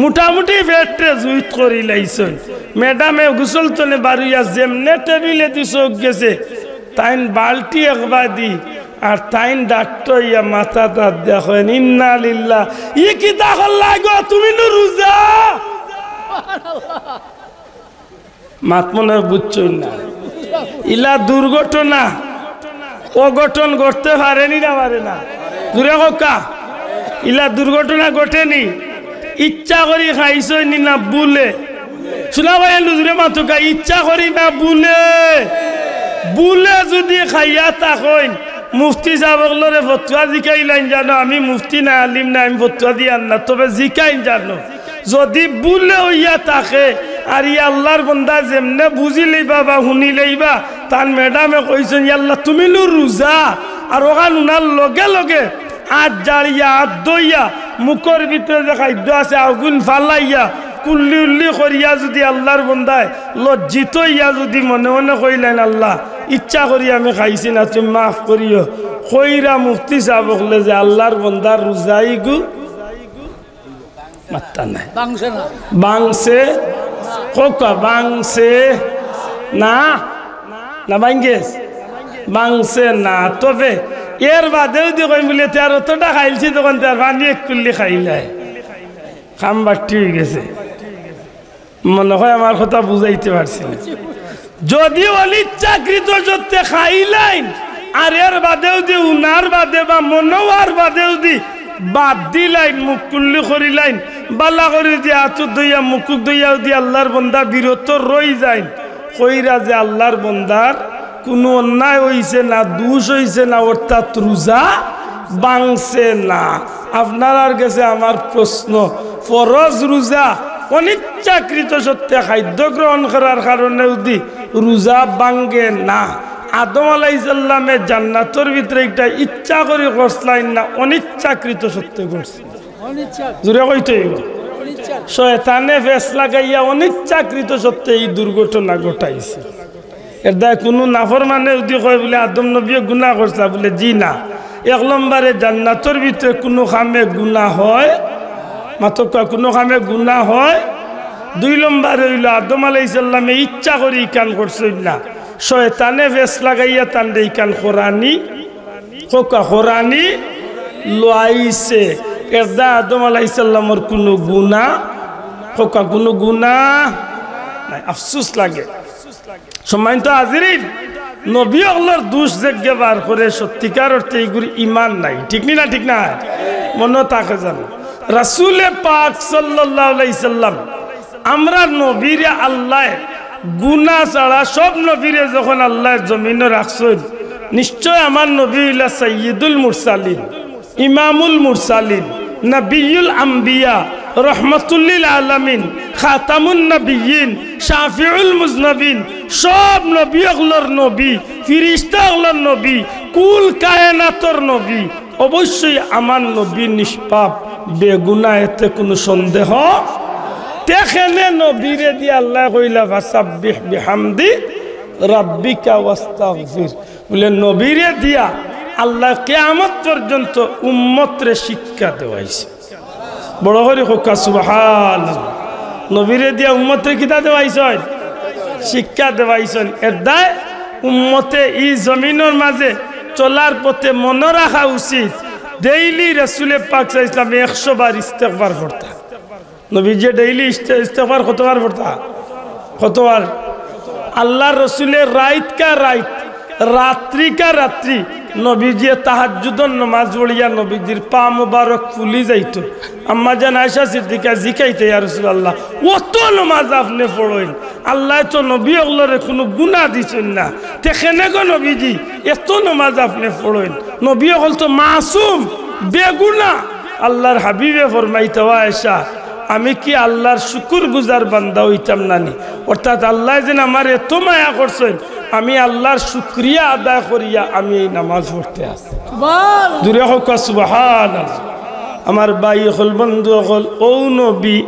মোটামুটি পেটে জুইত করি লাইছেন ম্যাডামে গোসল তনে বাড়িয়া যেমনে টেবিলে দিছ গেছে তাইন বালতি একবার দি আর তাইন ডাক্তার ইয়া মাথা তার দেখেন ইন্না লিল্লাহ ই কি দাখল লাগো তুমি নু রোজা মাত মনে বুঝছই না ইলা দুর্ঘটনা অঘটন ঘটতে পারেনি না পারে না দূরে কা ইলা দুর্ঘটনা ঘটেনি ইচ্ছা করি খাইছনি না বুলে শোনা ভাই দূরে মাতুকা ইচ্ছা করি না বুলে যদি খাইয়া তাকইন মুফতি সাহেবরে ফতোয়া জিকাইলাইন জানো আমি মুফতি না আলিম না আমি ফতোয়া দিয়ান না তবে জিকাইন জানো যদি বুলে হইয়া থাকে আর ই আল্লাহর বান্দা যেমনে বুঝি লইবা বা শুনি লইবা তার ম্যাডামে কইছেন আল্লাহ তুমি লো রোজা আর ওখান উনার লগে লগে আজ জাড়িয়া হাত দইয়া মুখের ভিতরে যে খাদ্য আছে আগুন ফালাইয়া কুল্লি উল্লি করিয়া যদি আল্লাহর বান্দায় লজ্জিত হইয়া যদি মনে মনে কইলেন আল্লাহ ইচ্ছা করি আমি খাইছি না তুমি মাফ করিও কইরা মুফতি সাহেব বলে যে আল্লাহর বান্দার রোজাই গু মাত্তা নাই বাংছে কোকা বাংছে না না বাঙ্গেস বাংছে না তবে এর বাদেও দি কই বলে তার অতটা খাইলছি তখন তার পানি এক কুল্লি খাইলাই খাম বাটি হয়ে গেছে মনে হয় আমার কথা বুঝাইতে পারছি না যদি অনিচ্ছাকৃত সত্যি খাইলাইন আর এর বাদেও দি উনার বাদে বা মনোয়ার বাদেও দি বাদ দিলাইন মুখ কুল্লি করিলাইন বালা করে দিয়ে আঁচু দইয়া মুখ দইয়াও দিয়ে আল্লাহর বন্দা বিরত রই যায় কইরা যে আল্লাহর বন্দার কোনো অন্যায় হইছে না দোষ হইছে না অর্থাৎ রোজা ভাঙছে না আপনার কাছে আমার প্রশ্ন ফরজ রোজা অনিচ্ছাকৃত সত্যি খাদ্য গ্রহণ করার কারণে যদি রোজা ভাঙ্গে না আদম আলাইহিস সালামে জান্নাতের ভিতরে একটা ইচ্ছা করে করছিলেন না অনিচ্ছাকৃত সত্যি করছে জোরে কইতে শয়তানে ফেস লাগাইয়া অনিচ্ছাকৃত সত্যি এই দুর্ঘটনা ঘটাইছে এর দায় কোনো নাফরমানে যদি কয় বলে আদম নবী গুনাহ করছে বলে জি না এক নম্বরে জান্নাতের ভিতরে কোনো কামে গুনাহ হয় মাত্র কোনো কামে গুনাহ হয় দুই নম্বরে হইল আদম আলাইহিস সালামে ইচ্ছা করে কান করছে না শয়তানে ফেস লাগাইয়া তান্ডে কান কোরআনি কোকা কোরআনি লইছে এর দা আদম আলাইহিস সালামের কোনো গুনাহ কোকা কোনো গুনাহ নাই আফসোস লাগে সম্মানিত হাজিরিন নবী আল্লাহর দোষ জেগে বার করে সত্যিকার অর্থে এইগুলি ইমান নাই ঠিক না ঠিক না মনে থাকে জানো রাসূলে পাক সাল্লাল্লাহু আলাইহি সাল্লাম আমরা নবীরে আল্লাহ গুনাহ ছাড়া সব নবীরে যখন আল্লাহ জমিনে রাখছেন নিশ্চয় আমার নবী হইলা সাইয়্যিদুল মুরসালিন ইমামুল মুরসালিন নবিয়ুল আম্বিয়া রহমতুল্লিল আলামিন খাতামুন নবিয়িন শাফিউল মুজনবিন সব নবী আল্লাহর নবী ফেরেশতা আল্লাহর নবী কুল কায়নাতের নবী অবশ্যই আমার নবী নিষ্পাপ বেগুনাহ এতে কোনো সন্দেহ তেখেনে নবীরে দি আল্লাহ কইলা ফাসাব্বিহ বিহামদি রাব্বিকা ওয়াস্তাগফির বলে নবীরে দিয়া আল্লাহ কিয়ামত পর্যন্ত উম্মতরে শিক্ষা দেওয়াইছে বড় করে হোকা সুবহানাল্লাহ নবীরে দিয়া উম্মতরে কিতা দেওয়াইছেন শিক্ষা দেওয়াইছেন এর দায় উম্মতে এই জমিনের মাঝে চলার পথে মনে রাখা উচিত ডেইলি রাসূলে পাক সাল্লাল্লাহু আলাইহি ওয়াসাল্লাম 100 বার ইস্তেগফার পড়তা নবী যে ডেইলি ইস্তেগফার কতবার পড়তা কতবার আল্লাহর রাসূলের রাত কা রাত রাত্রি কা রাত্রি নবীজি তাহাজ্জুদের নামাজ পড়িয়া নবীজির পা মুবারক ফুলি যাইতো আম্মা জান আয়েশা সিদ্দিকা জিকাইতে ইয়া রাসূলুল্লাহ অত নামাজ আপনি পড়েন আল্লাহ তো নবী আল্লাহরে কোনো গুনাহ দিছেন না তেখেনে গো নবীজি এত নামাজ আপনি পড়েন নবী হল তো মাসুম বেগুনাহ আল্লাহর হাবিবে ফরমাইতে আয়েশা আমি কি আল্লাহর শুকরগুজার বান্দা হইতাম নানি অর্থাৎ আল্লাহ যেন আমার এত মায়া করছেন আমি আল্লাহর শুকরিয়া আদায় করিয়া আমি এই নামাজ পড়তে আসি দূরে হোক সুবহানাল্লাহ আমার ভাই হল বন্ধু হল ও নবী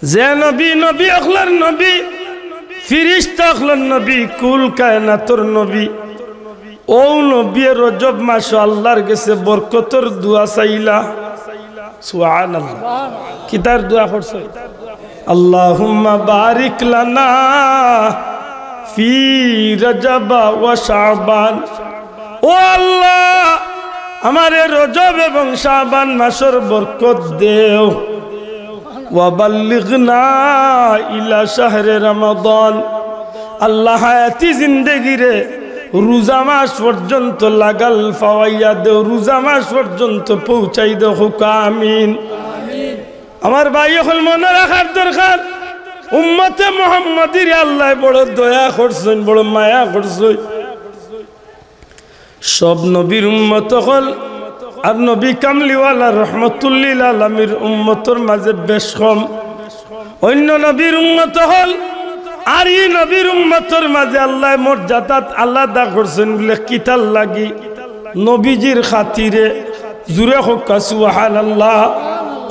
যে নবী নবী আখলার নবী ফেরেশতা আখলার নবী কুল কায়নাতের নবী ও নবী রজব মাস আল্লাহর কাছে বরকতের দোয়া চাইলা সুবহানাল্লাহ কিতার দোয়া করছে আল্লাহুম্মা বারিক লানা ফি রজব ওয়া শাবান ও আল্লাহ আমারে রজব এবং শাবান মাসের বরকত দেও ওয়া বাল্লিগনা ইলা শাহরে রমাদান আল্লাহ হায়াতি জিন্দেগি রে রোজা মাস পর্যন্ত লাগাল ফাওয়াইয়া দেও রোজা মাস পর্যন্ত পৌঁছাই দেও হুকা আমিন আমার ভাই হল মনে রাখার দরকার উম্মতে মুহাম্মাদির আল্লাহ বড় দয়া করছেন বড় মায়া করছেন সব নবীর উম্মত হল আর নবী কামলিওয়ালা রহমতুল্লিল আলামির উম্মতর মাঝে বেশ কম অন্য নবীর উম্মত হল আর এই নবীর উম্মতর মাঝে আল্লাহ মর্যাদা আলাদা করছেন বলে কিতাল লাগি নবীজির খাতিরে জুরে হোক সুবহানাল্লাহ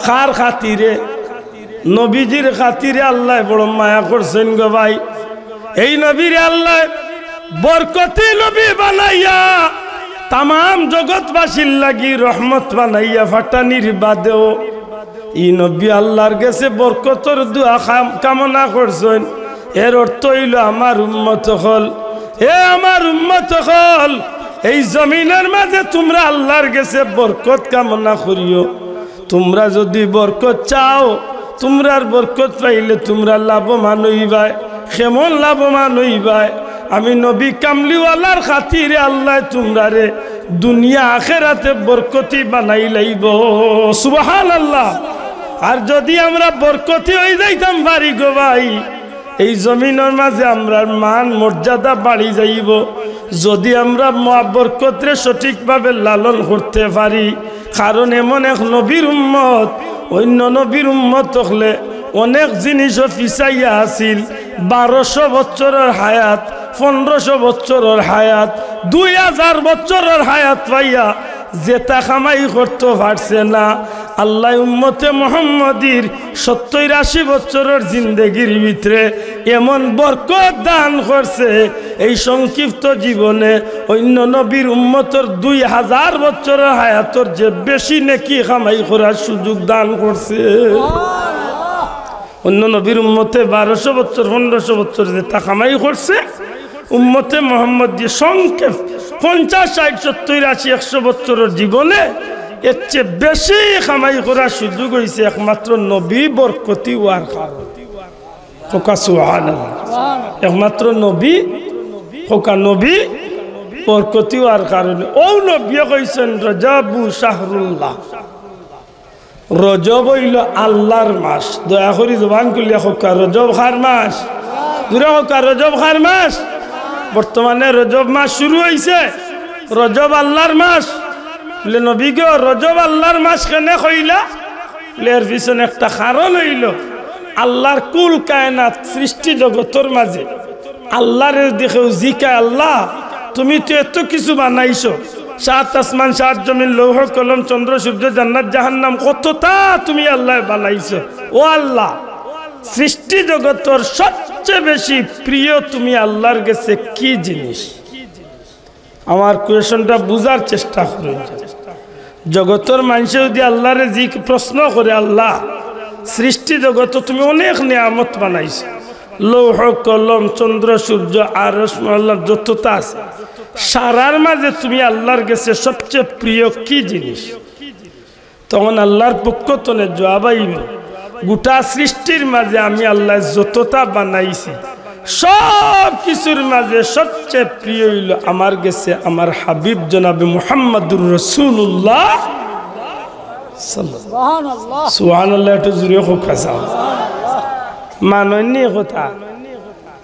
খার খাতিরে নবীজির খাতিরে আল্লাহ বড় মায়া করছেন গো ভাই এই নবীর আল্লাহ বরকতি নবী বানাইয়া তাম জগৎবাসীর লাগি রহমত বানাইয়া ফাটানির বাদেও এই নবী আল্লাহর কাছে বরকতর দোয়া কামনা করছেন এর অর্থ হইল আমার উম্মত হল এ আমার উম্মত হল এই জমিনের মাঝে তোমরা আল্লাহর কাছে বরকত কামনা করিও। তোমরা যদি বরকত চাও, তোমরার বরকত পাইলে তোমরা লাভবান হইবাই। কেমন লাভবান হইবাই? আমি নবী কামলিওয়ালার খাতিরে আল্লাহ তোমরারে দুনিয়া আখেরাতে বরকতি বানাই লাইব। সুবহানাল্লাহ। আর যদি আমরা বরকতি হয়ে যাইতাম পারি গো ভাই, এই জমিনের মাঝে আমরা মান মর্যাদা বাড়ি যাইব। যদি আমরা বরকতরে সঠিকভাবে লালন করতে পারি। কারণ এমন এক নবীর উম্মত, অন্য নবীর উম্মত হলে অনেক জিনিসও পিছাইয়া আছিল। 1200 বছরের হায়াত, 1500 বছরের হায়াত, 2000 বছরের হায়াত পাইয়া যেটা কামাই করতে পারছে না, আল্লাহ উম্মতে মুহাম্মদীর 70-80 বছরের জিন্দেগির ভিতরে এমন বরকত দান করছে। এই সংক্ষিপ্ত জীবনে অন্য নবীর উম্মতর 2000 বছরের হায়াতর যে বেশি নেকি কামাই করার সুযোগ দান করছে। অন্য নবীর উম্মতে 1200 বছর 1500 বছর যেটা কামাই করছে, উম্মতে মুহাম্মদ দিয়ে সংক্ষেপ 50, 60, 70, 80, 100 বছরের জীবনে এর চেয়ে বেশি কামাই করার সুযোগ হয়েছে একমাত্র নবী বরকতি হওয়ার কারণে। একমাত্র নবী নবী বরকতি হওয়ার কারণে। ও নবী কইছেন রজবু শাহরুল্লাহ, রজব হইল আল্লাহর মাস। দয়া করি জবান করলে হোকা রজব খার মাস, দূরে হোকা রজব খার মাস। বর্তমানে রজব মাস শুরু হয়েছে, রজব আল্লাহর মাস। বলে নবী গো রজব আল্লাহর মাস কেন কইলা? এর পিছনে একটা কারণ হইল, আল্লাহর কুল কায়নাত সৃষ্টি জগতের মাঝে আল্লাহরে দেখেও জিকায়, আল্লাহ তুমি তো এত কিছু বানাইছো, 7 আসমান 7 জমিন, লৌহ কলম, চন্দ্র সূর্য, জান্নাত জাহান্নাম, কতটা তুমি আল্লাহ বানাইছো। ও আল্লাহ, সৃষ্টি জগতের সবচেয়ে বেশি প্রিয় তুমি আল্লাহর কাছে কি জিনিস? আমার কোয়েশনটা বুঝার চেষ্টা করে। জগতের মানুষে যদি আল্লাহরে জি প্রশ্ন করে, আল্লাহ সৃষ্টি জগত তুমি অনেক নিয়ামত বানাইছো, লৌহ কলম, চন্দ্র সূর্য, আরশ আল্লাহ যতটা আছে, সারার মাঝে তুমি আল্লাহর কাছে সবচেয়ে প্রিয় কি জিনিস? তখন আল্লাহর পক্ষ তনে জবাব আইব, গোটা সৃষ্টির মাঝে আমি আল্লাহ যতটা বানাইছি সব কিছুর মাঝে সবচেয়ে প্রিয় হইল আমার কাছে আমার হাবিব জনাবে মুহাম্মদুর রাসূলুল্লাহ সুবহানাল্লাহ। সুবহানাল্লাহ একটু জোরে হোক কাসা মাননি কথা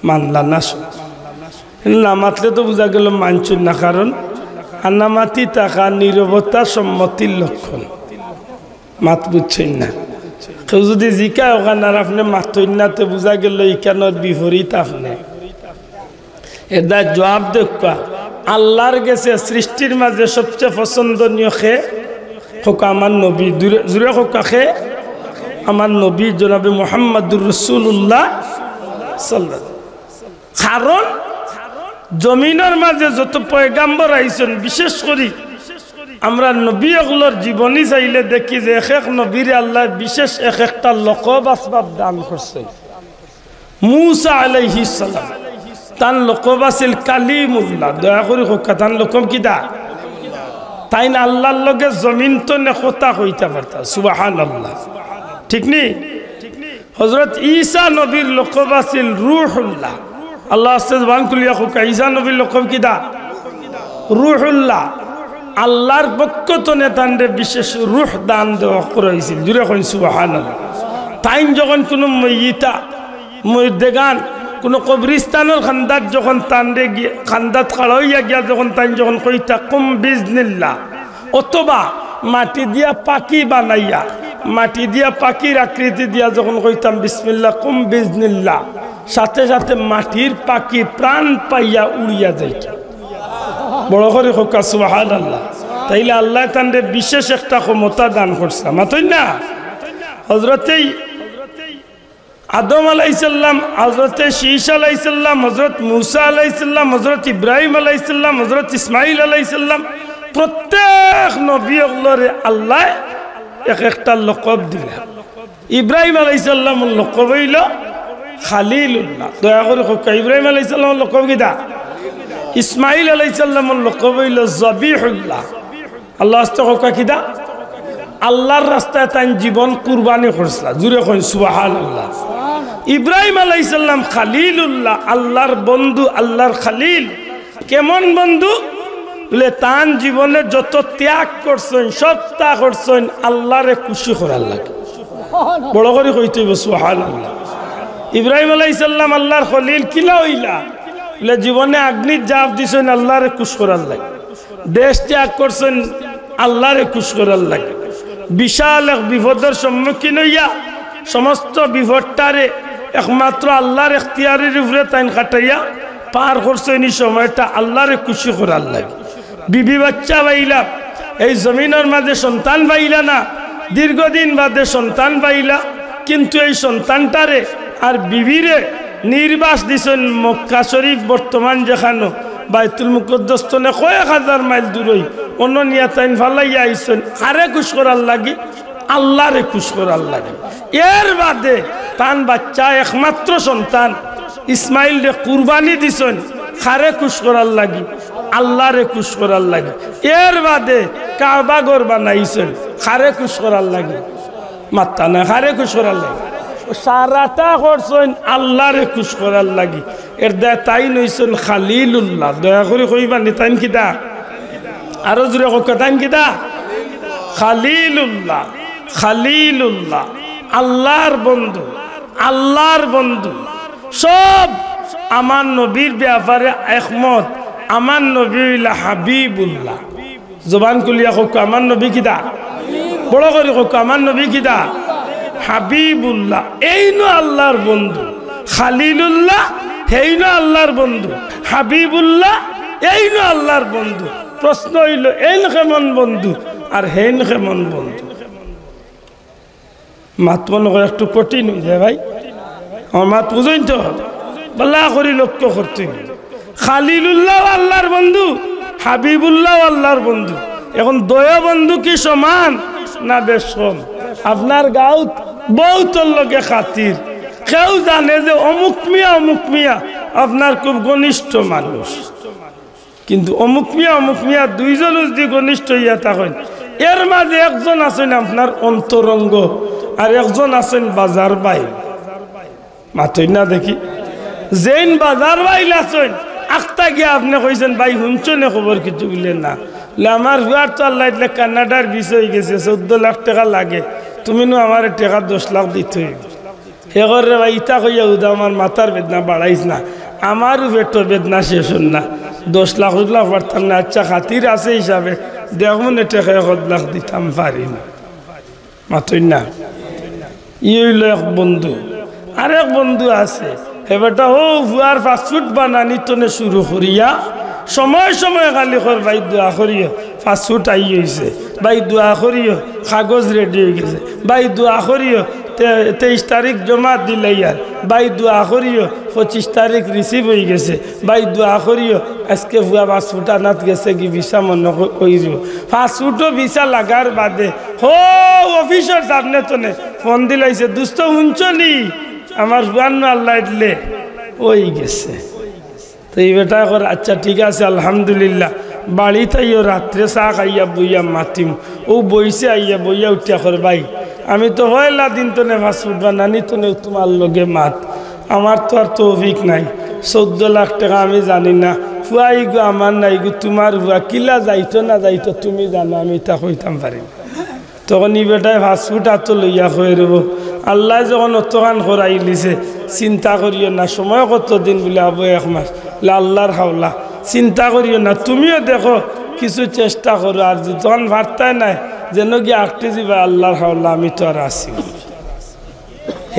মানলা না, না মাতলে তো বোঝা গেল মানছুন না। কারণ আনামাতি টাকা নীরবতা সম্মতির লক্ষণ। মাত বুঝছেন না? কেউ যদি জিকায় ওখানে আর আপনি মাতই না, তো বোঝা গেল ইকানোর বিপরীত। আপনি এটা জবাব দেখা আল্লাহর গেছে সৃষ্টির মাঝে সবচেয়ে পছন্দনীয় খে খোকা আমার নবী, জুড়ে খোকা খে আমার নবী জনাবে মুহাম্মদুর রাসূলুল্লাহ সাল্লাল্লাহু। কারণ জমিনের মাঝে যত পয়গাম্বর আইছেন, বিশেষ করে আমরা নবী ওগুলোর জীবনী চাইলে দেখি যে এক এক নবীর আল্লাহ বিশেষ এক একটা লকব আসবাব দান করছেন। মূসা আলাইহিস সালাম তার লকব আছিল কালিমুল্লাহ। দয়া করে হোকা তার লকব কি দা? তাই না আল্লাহর লগে জমিন তো কথা কইতে পারতা। সুবহানাল্লাহ, ঠিক নি? হযরত ঈসা নবীর লকব আছিল রূহুল্লাহ। আল্লাহ আস্তাজ বাংকুলিয়া হোকা ঈসা নবীর লকব কি দা? রূহুল্লাহ। আল্লাহর পক্ষ তনে তান্ডে বিশেষ রূহ দান দেওয়া করেছিল। জুড়ে কইন সুবহানাল্লাহ। তাই যখন কোনো মইতা মইদেগান কোনো কবরিস্তানের খান্দাত যখন তান্ডে গিয়ে খান্দাত খাড়া হইয়া গিয়া যখন তাই যখন কইতা কুম বিজনিল্লাহ, অথবা মাটি দিয়া পাখি বানাইয়া, মাটি দিয়া পাখির আকৃতি দিয়া যখন কইতাম বিসমিল্লাহ কুম বিজনিল্লাহ, সাথে সাথে মাটির পাখি প্রাণ পাইয়া উড়িয়া যাইত। বড় করে হোকা সুবহানাল্লাহ। তাইলে আল্লাহ তান্ডে বিশেষ একটা ক্ষমতা দান করছে। মাতই না? হযরতে আদম আলাইহিসসালাম, হযরতে শীশ আলাইহিসসালাম, হযরত মূসা আলাইহিসসালাম, হযরত ইব্রাহিম আলাইহিসসালাম, হযরত ইসমাইল আলাইহিসসালাম, প্রত্যেক নবীগুলোরে আল্লাহ এক একটা লকব দিলেন। ইব্রাহিম আলাইহিসসালামের লকব হইল খালিলুল্লাহ। দয়া করে হোকা ইব্রাহিম আলাইহিসসালামের লকব কি দা? ইসমাইল আলাইহিস সালামের লকব হইল জবিহুল্লাহ। আল্লাহ আস্তাগফিরুল্লাহ কিদা আল্লাহর রাস্তায় তাই জীবন কুরবানি করছিল। জুরে কই সুবহানাল্লাহ। ইব্রাহিম আলাইহিস সালাম খলিলুল্লাহ, আল্লাহর বন্ধু, আল্লাহর খলিল। কেমন বন্ধু বলে তান জীবনে যত ত্যাগ করছেন সব ত্যাগ করছেন আল্লাহরে খুশি করার লাগে। বড় করে কইতে হইব সুবহানাল্লাহ। ইব্রাহিম আলাইহিস সালাম আল্লাহর খলিল কিলা হইলা বলে জীবনে আগ্নির জাপ দিছেন আল্লাহরে খুশ করার লাগে, দেশ ত্যাগ করছেন আল্লাহরে খুশ করার লাগে। বিশাল এক বিপদের সম্মুখীন হইয়া সমস্ত বিপদটারে একমাত্র আল্লাহর এখতিয়ারের উপরে তাইন খাটাইয়া পার করছেন এই সময়টা আল্লাহরে খুশি করার লাগে। বিবি বাচ্চা পাইলা, এই জমিনের মাঝে সন্তান পাইলা না, দীর্ঘদিন বাদে সন্তান পাইলা, কিন্তু এই সন্তানটারে আর বিবিরে নির্বাস দিছেন মক্কা শরীফ বর্তমান যেখানো বাইতুল মুকদ্দাস তনে কয়েক হাজার মাইল দূরই অন্য নিয়া তাইন ফালাইয়া আইছেন আরে খুশ করার লাগি, আল্লাহরে খুশ করার লাগে। এর বাদে তান বাচ্চা একমাত্র সন্তান ইসমাইল রে কুরবানি দিছেন খারে খুশ করার লাগি, আল্লাহরে খুশ করার লাগে। এর বাদে কাবা ঘর বানাইছেন খারে খুশ করার লাগে, মাত্তা না খারে খুশ করার লাগে। সারাটা করছেন আল্লাহরে খুশ করার লাগি। এর দয়া তাই নইছেন খালিলুল্লাহ। দয়া করে কইবা নি তাইন কিদা আরো জোরে কইবা তাইন কিদা খালিলুল্লাহ। খালিলুল্লাহ আল্লাহর বন্ধু, আল্লাহর বন্ধু। সব আমার নবীর ব্যাপারে একমত। আমার নবী হইলা হাবিবুল্লাহ। জবান কুলিয়া কইবা আমার নবী কিদা, বড় করে কইবা আমার নবী কিদা হাবিবুল্লাহ। এই নো আল্লাহর বন্ধু। খালিলুল্লাহ এই নো আল্লাহর বন্ধু, হাবিবুল্লাহ এই নো আল্লাহর বন্ধু। প্রশ্ন হইল এই কেমন বন্ধু আর হেন কেমন বন্ধু? মাত মনে করে একটু কঠিন হয়ে যায় ভাই, আমার মাত বুঝেন তো, বল্লা করি লক্ষ্য করতে। খালিলুল্লাহ আল্লাহর বন্ধু, হাবিবুল্লাহ আল্লাহর বন্ধু। এখন দয়া বন্ধু কি সমান না বেশ কম? আপনার গাঁত বহুত লোকে খাতির, কেউ জানে যে অমুক মিয়া আপনার খুব ঘনিষ্ঠ মানুষ, কিন্তু অমুক মিয়া দুইজন যদি ঘনিষ্ঠ হইয়া থাকেন এর মাঝে একজন আছেন আপনার অন্তরঙ্গ আর একজন আছেন বাজার বাইল। মাতই না দেখি যেন বাজার বাইল আছেন আখতা গিয়া আপনি কইছেন ভাই শুনছো না খবর কিছু বললেন না, আমার হুয়ার তো আল্লাহ ইতলে কানাডার বিষয় হয়ে গেছে 14 লাখ টাকা লাগে, তুমি নো আমার টাকা 10 লাখ দিতে হইবে। হে করে ভাই ইতা কইয়া উদা আমার মাথার বেদনা বাড়াইস না, আমারও পেটের বেদনা শেষ হন না, 10 লাখ পারতাম না। আচ্ছা খাতির আছে হিসাবে দেখুন টাকা 1 লাখ দিতাম পারি না। মাতই না ই হইল এক বন্ধু। আরেক বন্ধু আছে হেবেটা ও ভুয়ার ফাস্টফুড বানানি তনে শুরু করিয়া সময় সময় খালি কর ভাই দোয়া করিও ফাস্টফুড আই হয়েছে, ভাই দোয়া করিও কাগজ রেডি হয়ে গেছে, ভাই দোয়া করিও 23 তারিখ জমা দিলাই, আর ভাই দোয়া করিও 25 তারিখ রিসিভ হয়ে গেছে, ভাই দোয়া করিও আজকে ভুয়া ফাস্টফুড আনাত গেছে কি ভিসা মনে করিব। ফাস্টফুডও ভিসা লাগার বাদে হো অফিসের সামনে তনে ফোন দিলাইছে, দুস্থ শুনছনি আমার ভুয়ান্ন আল্লাহ দিলে ওই গেছে। তো এই বেটা করে আচ্ছা ঠিক আছে আলহামদুলিল্লাহ, বাড়ি তাইও রাত্রে চা খাইয়া বইয়া মাতিম, ও বইছে আইয়া বইয়া উঠিয়া করে ভাই আমি তো হয়লা দিন তো নে ফাস্টফুড বানানি তো নে তোমার লগে মাত, আমার তো আর তৌফিক নাই, 14 লাখ টাকা আমি জানি না, ফুয়াই গো আমার নাই গো তোমার ভুয়া কিলা যাইতো না যাইতো তুমি জানো, আমি তা কইতাম পারি। তখন ই বেটায় ফাস্টফুড এত লইয়া হয়ে রব। আল্লাহ যখন অতখান করাই লিছে চিন্তা করিও না, সময় কতদিন বলে আবো 1 মাস, আল্লাহর হাওলা চিন্তা করিও না, তুমিও দেখো কিছু চেষ্টা করো, আর তখন ভারতায় নাই যেন গিয়ে আঁকতে যাবে আল্লাহর হাওলা আমি তো আর আসি।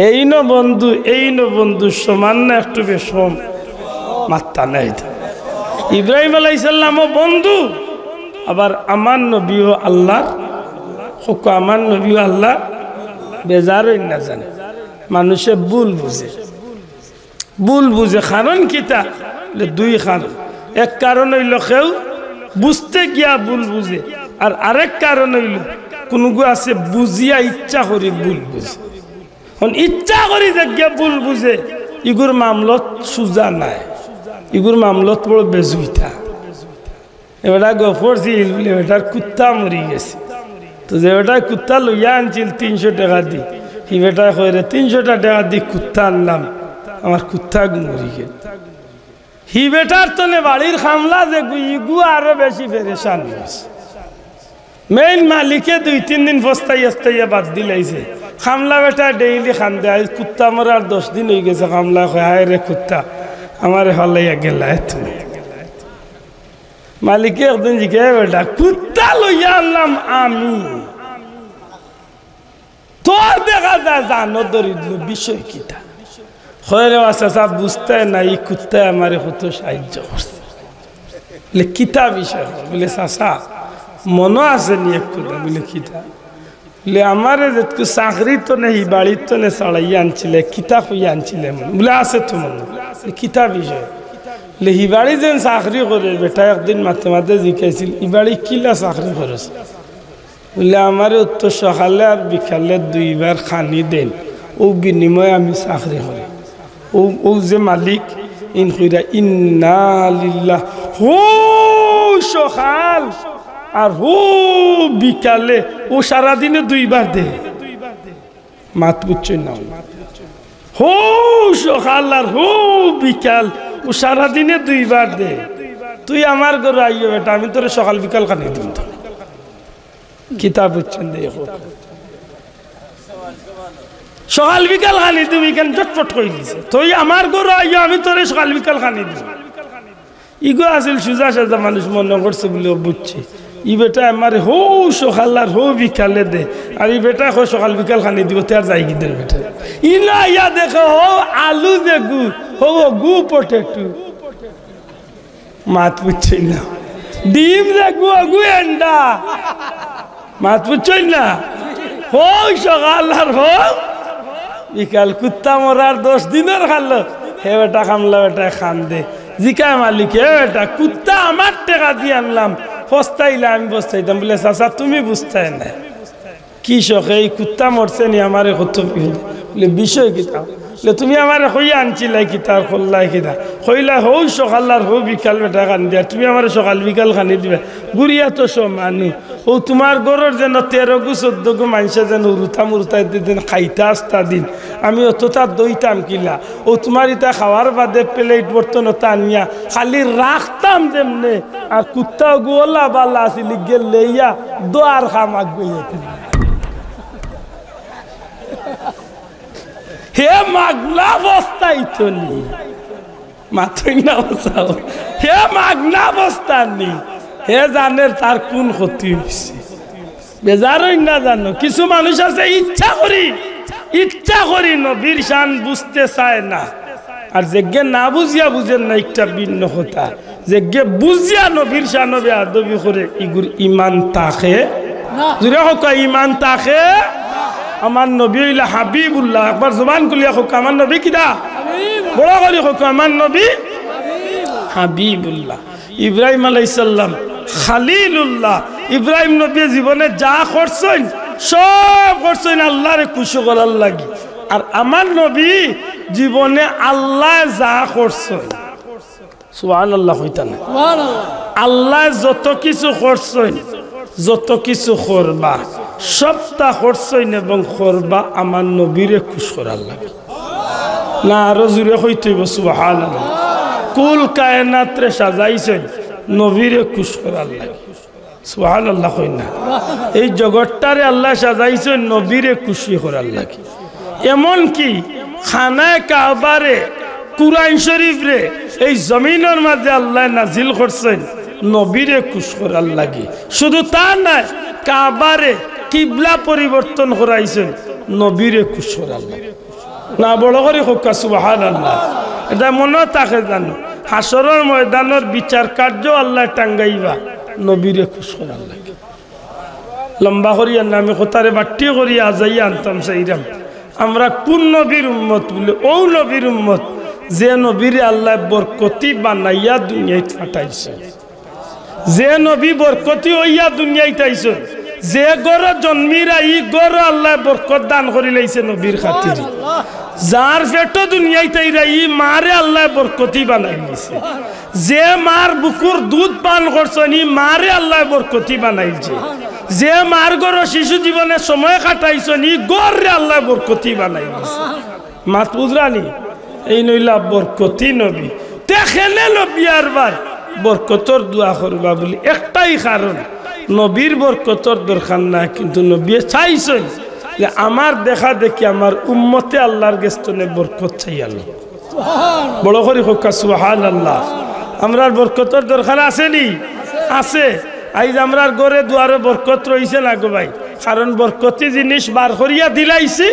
এই ন বন্ধু এই ন বন্ধু সমান না একটু বেশম মাত্তা নাই। ইব্রাহিম আলাইহিস সালামও বন্ধু, আবার আমার নবীও আল্লাহর আমার নবীও আল্লাহ বেজার না জানে, মানুষে ভুল বুঝে কারণ কিতা 2 কারণ। এক কারণ হইল কেউ বুঝতে গিয়া ভুল বুঝে, আর আরেক কারণ হইল কোনো আছে বুঝিয়া ইচ্ছা করি ভুল বুঝে। ইচ্ছা করি যে গিয়া ভুল বুঝে ইগুর মামলত সুজা নাই, ইগুর মামলত বড় বেজুইতা এবারটা গফরছিল বলে এটার কুত্তা মরি গেছে তো যে বেটা কুত্তা লইয়া আনছিল 300 টাকা দি হি বেটা কইরে 300 টাকা দি কুত্তা আনলাম আমার কুত্তা মরি গেল হি বেটার তনে বাড়ির খামলা যে ইগু আরো বেশি পেরেশান হয়েছে মেইন মালিকে 2-3 দিন ফস্তাইয়া বাদ দিলাইছে খামলা বেটা ডেইলি খান্দে আজ কুত্তা মরার 10 দিন হয়ে গেছে খামলা কয় হায় রে কুত্তা আমারে হলাইয়া গেলায় তুমি মালিকে একদিন জিজ্ঞাসা বেটা কুত্তা লইয়া আনলাম আমি তোর দেখা যায় জানো দরিদ্র বিষয় কিটা খয়রে চাচা বুঝতে না এই কুত্তায় আমারে কত সাহায্য করছে বলে কিতা বিষয় বলে চাচা মনে আছে নি এক কথা বলে কিতা বলে আমারে যেটুকু চাকরি তো নেই বাড়ির তো নে চড়াইয়া আনছিলে কিতা খুঁজে আনছিলে বলে আছে তো মনে কিতা বিষয় বলে হি বাড়ি যেন চাকরি করে বেটা একদিন মাঝে মাঝে জিজ্ঞাসিল ই বাড়ি কিলা চাকরি করেছে বলে আমারে উত্তর সকালে আর বিকালে 2 বার খানি দেন ও বিনিময়ে আমি চাকরি করি ও যে মালিক ইন কইরা ইন্না লিল্লাহ হো সকাল আর হো বিকালে ও সারাদিনে 2 বার দে মাত বুঝছেন না হো সকাল আর হো বিকাল ও সারাদিনে 2 বার দে তুই আমার ঘরে আইও বেটা আমি তোরে সকাল বিকাল খানি দিব কিতাব বুঝছেন দেখো সকাল বিকাল খানি তুমি কেন চটপট করে দিছে তুই আমার ঘরে আইও আমি তোরে সকাল বিকাল খানি দিব ইগো আসিল সুজা সাজা মানুষ মনে করছে বলে বুঝছি ই বেটা আমারে হো সকাল আর হো বিকালে দে আর ই বেটা হো সকাল বিকাল খানি দিব তার যাই কি দেন বেটা ই না ইয়া দেখো হো আলু যে গু হো গু পটেটো মাত বুঝছেন না ডিম যে গু এন্ডা মাত বুঝছেন না হো সকাল আর হো বিকাল কুত্তা মরার 10 দিনের খালো হে বেটা খামলা বেটা খান দে জিকায় মালিক হে বেটা কুত্তা আমার টাকা দিয়ে আনলাম ফস্তাইলে আমি বস্তাইতাম বলে চাচা তুমি বুঝতে না কি শখ এই কুত্তা মরছে নি আমার কত বলে বিষয় কিতা বলে তুমি আমার হইয়া আনছিলাই কিতা খোল্লাই কিতা হইলা হৌ সকাল আর হৌ বিকাল বেটা খান দিয়া তুমি আমার সকাল বিকাল খানি দিবে গুড়িয়া তো সমানু ও তোমার গরর যেন 13 গু 14 গু মানুষে যেন উরুতাই দিন খাইতা আসতা দিন আমি অতটা দইতাম কিলা ও তোমার ইটা খাওয়ার বাদে প্লেট বর্তন টানিয়া খালি রাখতাম যেমনে আর কুত্তা গোলা বালা আসিল গেলে ইয়া দোয়ার খামাক গইয়া হে মাগনা বস্তাই তো নি মাথই না বসাও হে মাগনা বস্তা নি হে জানে তার কোন ক্ষতি হয়েছে বেজারই না জানো কিছু মানুষ আছে ইচ্ছা করি নবীর শান বুঝতে চায় না আর যেগে না বুঝিয়া বুঝেন না একটা ভিন্ন কথা যেগে বুঝিয়া নবীর শান বেয়াদবি করে ইগুর ইমান তাকে জুড়ে হোক ইমান তাকে আমার নবী হইলা হাবিবুল্লাহ একবার জবান খুলিয়া হোক আমার নবী কিনা বড় করে হোক আমার নবী হাবিবুল্লাহ ইব্রাহিম আলাইহিস সালাম খালিলুল্লাহ ইব্রাহিম নবী জীবনে যা করছেন সব করছেন আল্লাহরে খুশি করার লাগি আর আমার নবী জীবনে আল্লাহ যা করছেন সুবহানাল্লাহ হইতা না আল্লাহ যত কিছু করছেন যত কিছু করবা সবটা করছেন এবং করবা আমার নবীরে খুশ করার লাগে না আরো জুড়ে হইতে সুবহানাল্লাহ কুল কায়নাতরে সাজাইছেন নবীরে খুশ করার লাগে সুবহানাল্লাহ কই না এই জগৎটারে আল্লাহ সাজাইছেন নবীরে খুশি করার লাগে এমন কি খানায়ে কাবারে কুরআন শরীফ রে এই জমিনের মাঝে আল্লাহ নাজিল করছেন নবীরে খুশ করার লাগে শুধু তা না কাবারে কিবলা পরিবর্তন করাইছেন নবীরে খুশ করার লাগে না বড় করে হোক সুবহানাল্লাহ এটা মনে থাকে জানো হাসরের ময়দানের বিচার কার্য আল্লাহ টাঙ্গাইবা নবীরে খুশ করার লাগে লম্বা করিয়া নামে কোথারে বাট্টি করিয়া আজাইয়া আনতাম সেইরাম আমরা কোন নবীর উম্মত বলে ও নবীর উম্মত যে নবীরে আল্লাহ বরকতি বানাইয়া দুনিয়ায় পাঠাইছে যে নবী বরকতি হইয়া দুনিয়ায় তাইছে যে গড় জন্মিরা ই গড় আল্লাহ বরকত দান করি লাইছে নবীর খাতির যার পেট দুনিয়ায় তাইরা ই মারে আল্লাহ বরকতি বানাই দিছে যে মার বুকুর দুধ পান করছেন ই মারে আল্লাহ বরকতি বানাইছে যে মার গড় শিশু জীবনে সময় কাটাইছেন ই গড়ে আল্লাহ বরকতি বানাই দিছে মাত বুঝরানি এই নইলা বরকতি নবী তেখেলে বিয়ার বার বরকতর দোয়া করবা বলি একটাই কারণ নবীর বরকতর দরকার না কিন্তু নবী চাইছেন যে আমার দেখা দেখি আমার উম্মতে আল্লাহর গেস্তনে বরকত চাই আল্লাহ বড় করে হোক সুবহানাল্লাহ। আমরার বরকতর দরকার আছে নি আছে আইজ আমরার ঘরে দুয়ারে বরকত রইছে না গো ভাই কারণ বরকতি জিনিস বার করিয়া দিলাইছি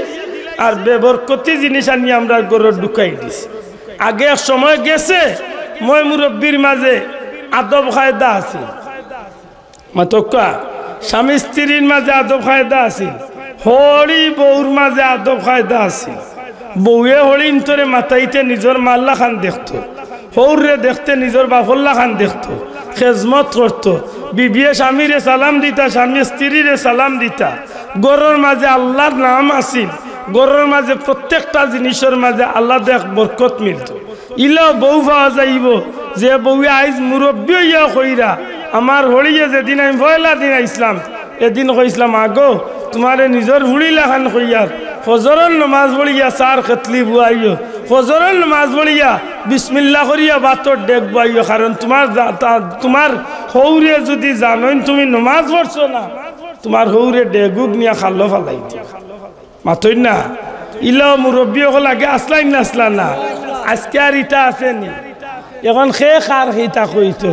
আর বেবরকতি জিনিস আনি আমরা ঘরে ঢুকাই দিছি আগে এক সময় গেছে মই মুরব্বীর মাঝে আদব কায়দা আছে মাতকা স্বামী স্ত্রীর মাঝে আদব কায়দা আছে হরি বউর মাঝে আদব কায়দা আছে বউয়ে হরি ইন্তরে মাথাইতে নিজের মাল্লা খান দেখতো হৌরে দেখতে নিজের বাফল্লা খান দেখতো খেজমত করতো বিবিয়ে স্বামীরে সালাম দিতা স্বামী স্ত্রীরে সালাম দিতা গরুর মাঝে আল্লাহর নাম আসিল গরুর মাঝে প্রত্যেকটা জিনিসের মাঝে আল্লাহ দেখ বরকত মিলত ইলা বউ পাওয়া যাইব যে বউয়ে আইজ মুরব্বী হইয়া কইরা আমার হলিয়ে যেদিন আমি পয়লা দিন আইসলাম এদিন কইসলাম আগো তোমারে নিজের হুড়িলা খান কইয়ার ফজরের নমাজ পড়িয়া চার খেতলি বুয়াইও ফজরের নমাজ পড়িয়া বিসমিল্লাহ করিয়া বাতর ডেক বুয়াইও কারণ তোমার হৌরে যদি জানোই তুমি নমাজ পড়ছো না তোমার হৌরে ডেগুক নিয়া খাল্লো ফালাই দিও মাতই না ইলা মুরব্বী হল আগে আসলাই না আসলা না আজকে আর ইটা আসেনি এখন খে খার ইটা কইতো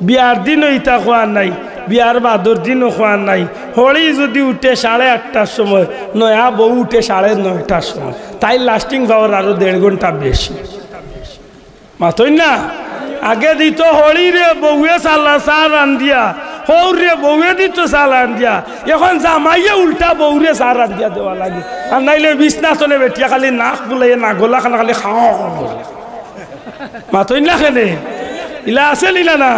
বিয়ার দিনও ইটা খোয়া নাই বিয়ার বাদর দিনও খোয়া নাই হলি যদি উঠে 8:30টার সময় নয়া বউ উঠে 9:30টার সময় তাই লাস্টিং পাওয়ার আরো 1.5 ঘন্টা বেশি মাতই না আগে দিত হলি রে বউয়ে চা রান দিয়া হৌরে বউয়ে দিত চা রান দিয়া এখন জামাইয়ে উল্টা বউরে চা রান দিয়া দেওয়া লাগে আর নাইলে বিছনা চলে বেটিয়া খালি নাক বুলাই না গলা খানা খালি খাওয়া মাতই না খেলে ইলা আছে লিলা না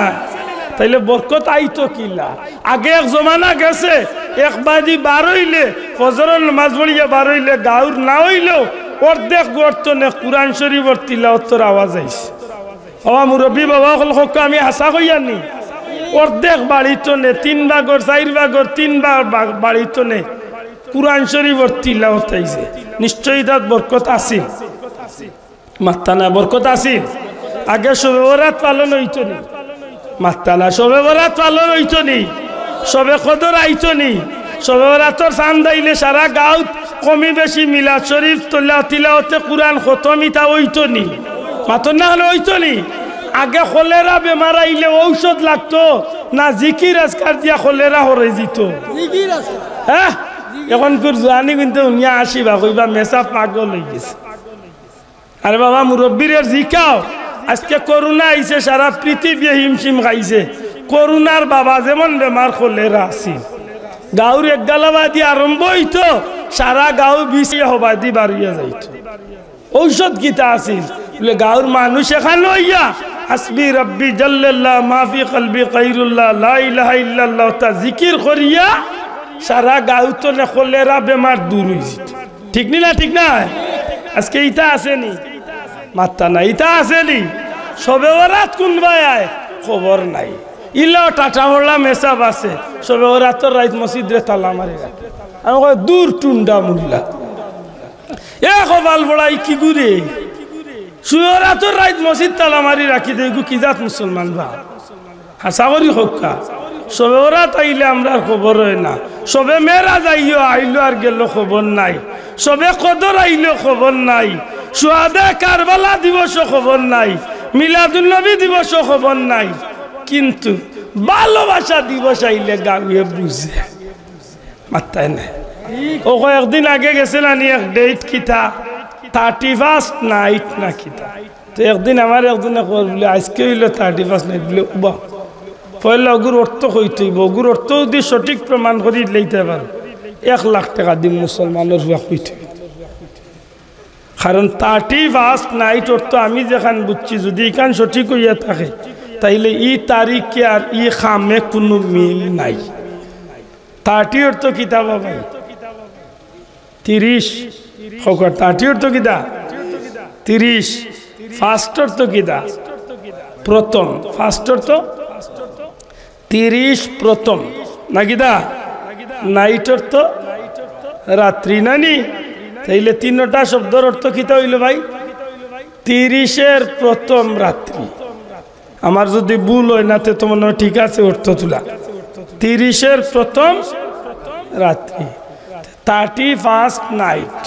তাইলে বরকত আইতো কিলা আগে এক জমানা গেছে একবাদি বার হইলে ফজরের নামাজ পড়িয়া বার হইলে গাউর না হইলেও অর্ধেক গর্তনে কুরআন শরীফের তিলাওয়াতের আওয়াজ আইছে আমার মুরব্বী বাবা হক আমি হাসা কইয়ানি অর্ধেক বাড়িতনে 3 ভাগর 4 ভাগর 3 ভাগ বাড়িতনে কুরআন শরীফের তিলাওয়াত আইছে নিশ্চয়ই তাত বরকত আছিল মাত্তানা বরকত আছিল আগে শবে বরাত পালন হইতো নি মাত্তানা শবে বরাত পালন হইতো নি শবে কদর আইতো নি শবে বরাতর চাঁদ আইলে সারা গাঁত কমি বেশি মিলাদ শরীফ তিলাওয়াতে কুরআন খতমিতা হইতো নি মাতন না হলে হইতো নি আগে কলেরা বেমার আইলে ঔষধ লাগতো না জিকির আজকার দিয়া কলেরা হরে যেত হ্যাঁ এখন তোর জানি কিন্তু উনিয়া আসিবা কইবা মেসা পাগল হয়ে গেছে আরে বাবা মুরব্বীর জিকাও আজকে করোনা আইছে সারা পৃথিবী হিমশিম খাইছে করোনার বাবা যেমন বেমার কলেরা আসি গাঁর এক গালাবাদি আরম্ভ হইতো সারা গাঁও বিছিয়ে হবাদি বাড়িয়ে যাইত ঔষধ গীতা আসিল বলে গাঁর মানুষ এখানে হইয়া হাসবি রব্বি জাল্লাল্লাহ মাফি কলবি গায়রুল্লাহ লা ইলাহা ইল্লাল্লাহ তা জিকির করিয়া সারা গাঁও তো কলেরা বেমার দূর হইছে ঠিক নি না ঠিক না আজকে ইটা আসেনি মাত্তা না ইটা আসেনি সবে বরাত কোন ভাই খবর নাই ইলাও টাটা মোল্লা মেসাব আছে সবে বরাতর রাত মসজিদে তালা মারি রাখে আমি কই দূর টুন্ডা মোল্লা এ কবাল বড়াই কি গুরে সুরাতর রাত মসজিদ তালা মারি রাখি দেই কি জাত মুসলমান বা হাসা করি হক্কা সবে বরাত আইলে আমরা খবর হয় না সবে মেরা যাইও আইলো আর গেল খবর নাই সবে কদর আইলো খবর নাই সুহাদা কারবালা দিবস খবর নাই মিলাদুল নবী দিবস খবর নাই কিন্তু ভালোবাসা দিবস আইলে গাঁয়ে বুঝে মাত্তায় না ও কয়েকদিন আগে গেছিল আনি এক ডেট কিতা 31st নাইট না কিতা তো একদিন আমার একদিন বলে আজকে হইলো 31st নাইট বলে উবা পয়লা অগুর অর্থ হইতেইব অগুর অর্থ যদি সঠিক প্রমাণ করি লইতে পারো 1 লাখ টাকা দিন মুসলমানের হইতে কারণ 31st নাইট অর্থ আমি যেখান বুঝছি যদি এখান সঠিক হইয়া থাকে তাইলে ই তারিখে আর ই খামে কোনো মিল নাই 30 অর্থ কিতাব ভাই 30 খকর 30 অর্থ কিতা 30 ফার্স্ট অর্থ কিতা প্রথম ফার্স্ট অর্থ 30 প্রথম না কিতা নাইট অর্থ রাত্রি নানি তাইলে তিনটা শব্দের অর্থ কিতা হইল ভাই 30-এর প্রথম রাত্রি আমার যদি ভুল হয় না তো মনে হয় ঠিক আছে অর্থ তুলা 30-এর প্রথম রাত্রি 31st নাইট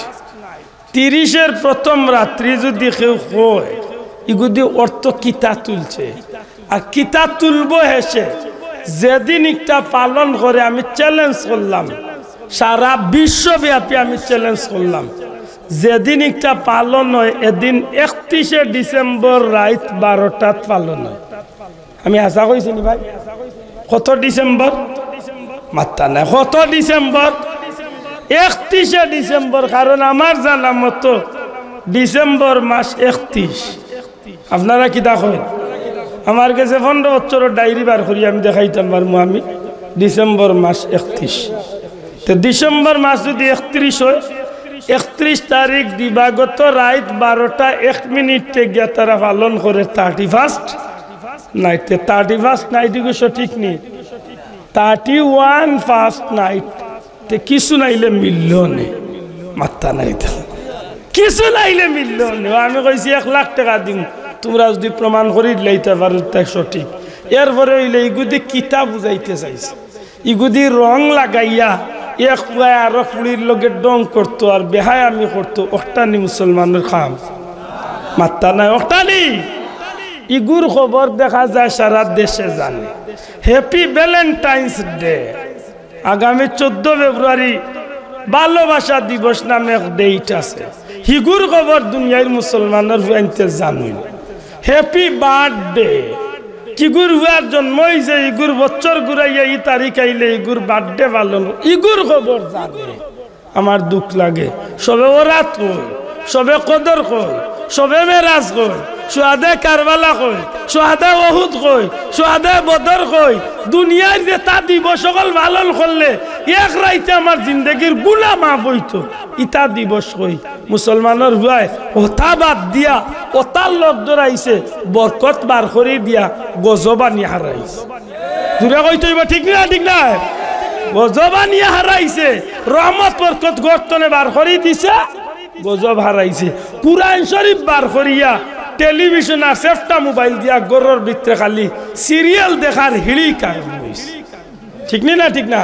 30-এর প্রথম রাত্রি যদি কেউ হয় এগুলি অর্থ কিতা তুলছে আর কিতা তুলবো হেসে যেদিন একটা পালন করে আমি চ্যালেঞ্জ করলাম সারা বিশ্বব্যাপী আমি চ্যালেঞ্জ করলাম যেদিন একটা পালন হয় এদিন 31শে ডিসেম্বর রাত 12টাত পালন হয় আমি আশা কইছি নি ভাই কত ডিসেম্বর মাত্রা নাই কত ডিসেম্বর 31শে ডিসেম্বর কারণ আমার জানা মতো ডিসেম্বর মাস 31 আপনারা কি দেখেন আমার কাছে 15 বছরের ডায়েরি বার করি আমি দেখাইতাম পারবো আমি ডিসেম্বর মাস 31 তো ডিসেম্বর মাস যদি 31 হয় 31 তারিখ দিবাগত রাত 12টা 1 মিনিটে গিয়া তারা পালন করে 31st নাইট 31st নাইট সঠিক নেই 31 ফার্স্ট নাইট তে কিছু নাইলে মিলল নেই মাত্রা নাই কিছু নাইলে মিলল নেই আমি কইছি 1 লাখ টাকা দিম তোমরা যদি প্রমাণ করি লাইতে পারো তাই সঠিক এরপরে হইলে ইগুদি কিতা বুঝাইতে চাইছে ইগুদি রং লাগাইয়া এক আর ফুড়ির লগে ডং করতো আর বেহায় আমি করতো অষ্টানি মুসলমানের খাম মাত্রা নাই অষ্টানি ইগুর খবর দেখা যায় সারা দেশে জানে হ্যাপি ভ্যালেন্টাইন্স ডে আগামী 14 ফেব্রুয়ারি ভালোবাসা দিবস নামে এক ডেট আছে হিগুর খবর দুনিয়ার মুসলমানের আনতে জানুই হ্যাপি বার্থডে কিগুর হুয়ার জন্ম হয়েছে ইগুর বছর ঘুরাইয়া এই তারিখ আইলে ইগুর বার্থডে পালন ইগুর খবর জানে আমার দুঃখ লাগে সবে ওরাত কই সবে কদর কই সবে মেরাজ কই সোহাদে কারবালা কই সোহাদে ওহুদ কই সোহাদে বদর কই দুনিয়ার যে তা দিবস সকল পালন করলে এক রাইতে আমার জিন্দগির গুলা মাফ হইতো ইতা দিবস কই মুসলমানের হুয়ায় ওতা বাদ দিয়া ওতার লোক ধরাইছে বরকত বার করে দিয়া গজবানি হারাইছে দূরে কইতো এবার ঠিক না ঠিক না গজবানি হারাইছে রহমত বরকত গর্তনে বার করে দিছে গজব হারাইছে কুরআন শরীফ বার করিয়া টেলিভিশন আর সেফটা মোবাইল দিয়া গরর ভিতরে খালি সিরিয়াল দেখার হিড়ি কারণ হইছে ঠিক না ঠিক না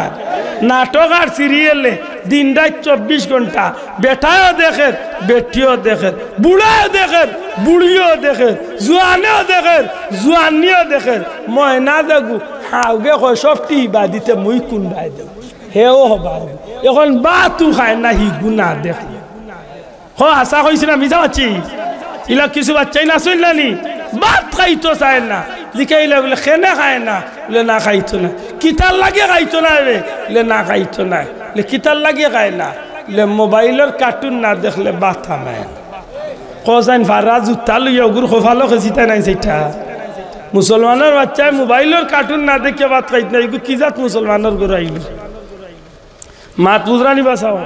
নাটক আর সিরিয়ালে দিন রাত 24 ঘন্টা বেটাও দেখে বেটিও দেখে বুড়াও দেখে বুড়িও দেখে জোয়ানেও দেখে জোয়ানিও দেখে মই না দেখু হাওগে কয় সবটি বাদিতে মুই কুন্ডাই দেব হেও হবা এখন বা তু খায় না হি গুনা দেখে হ আশা কইছি না মিছা বাচ্চি ইলা কিছু বাচ্চাই না শুনলানি ভাত খাইতো চায় না লিখাইলে বলে খেনে খায় না বলে না খাইতো না কিতার লাগে খাইতো না রে বলে না খাইতো না বলে কিতার লাগে খায় না বলে মোবাইলের কার্টুন না দেখলে ভাত থামায় কসাইন ভাড়া জুতা লইয়া ওগুর খোফালো খেঁচিতে নাই সেটা মুসলমানের বাচ্চায় মোবাইলের কার্টুন না দেখে ভাত খাইত না এগুলো কি জাত মুসলমানের ঘরে আইল মাত বুঝরানি বাসাও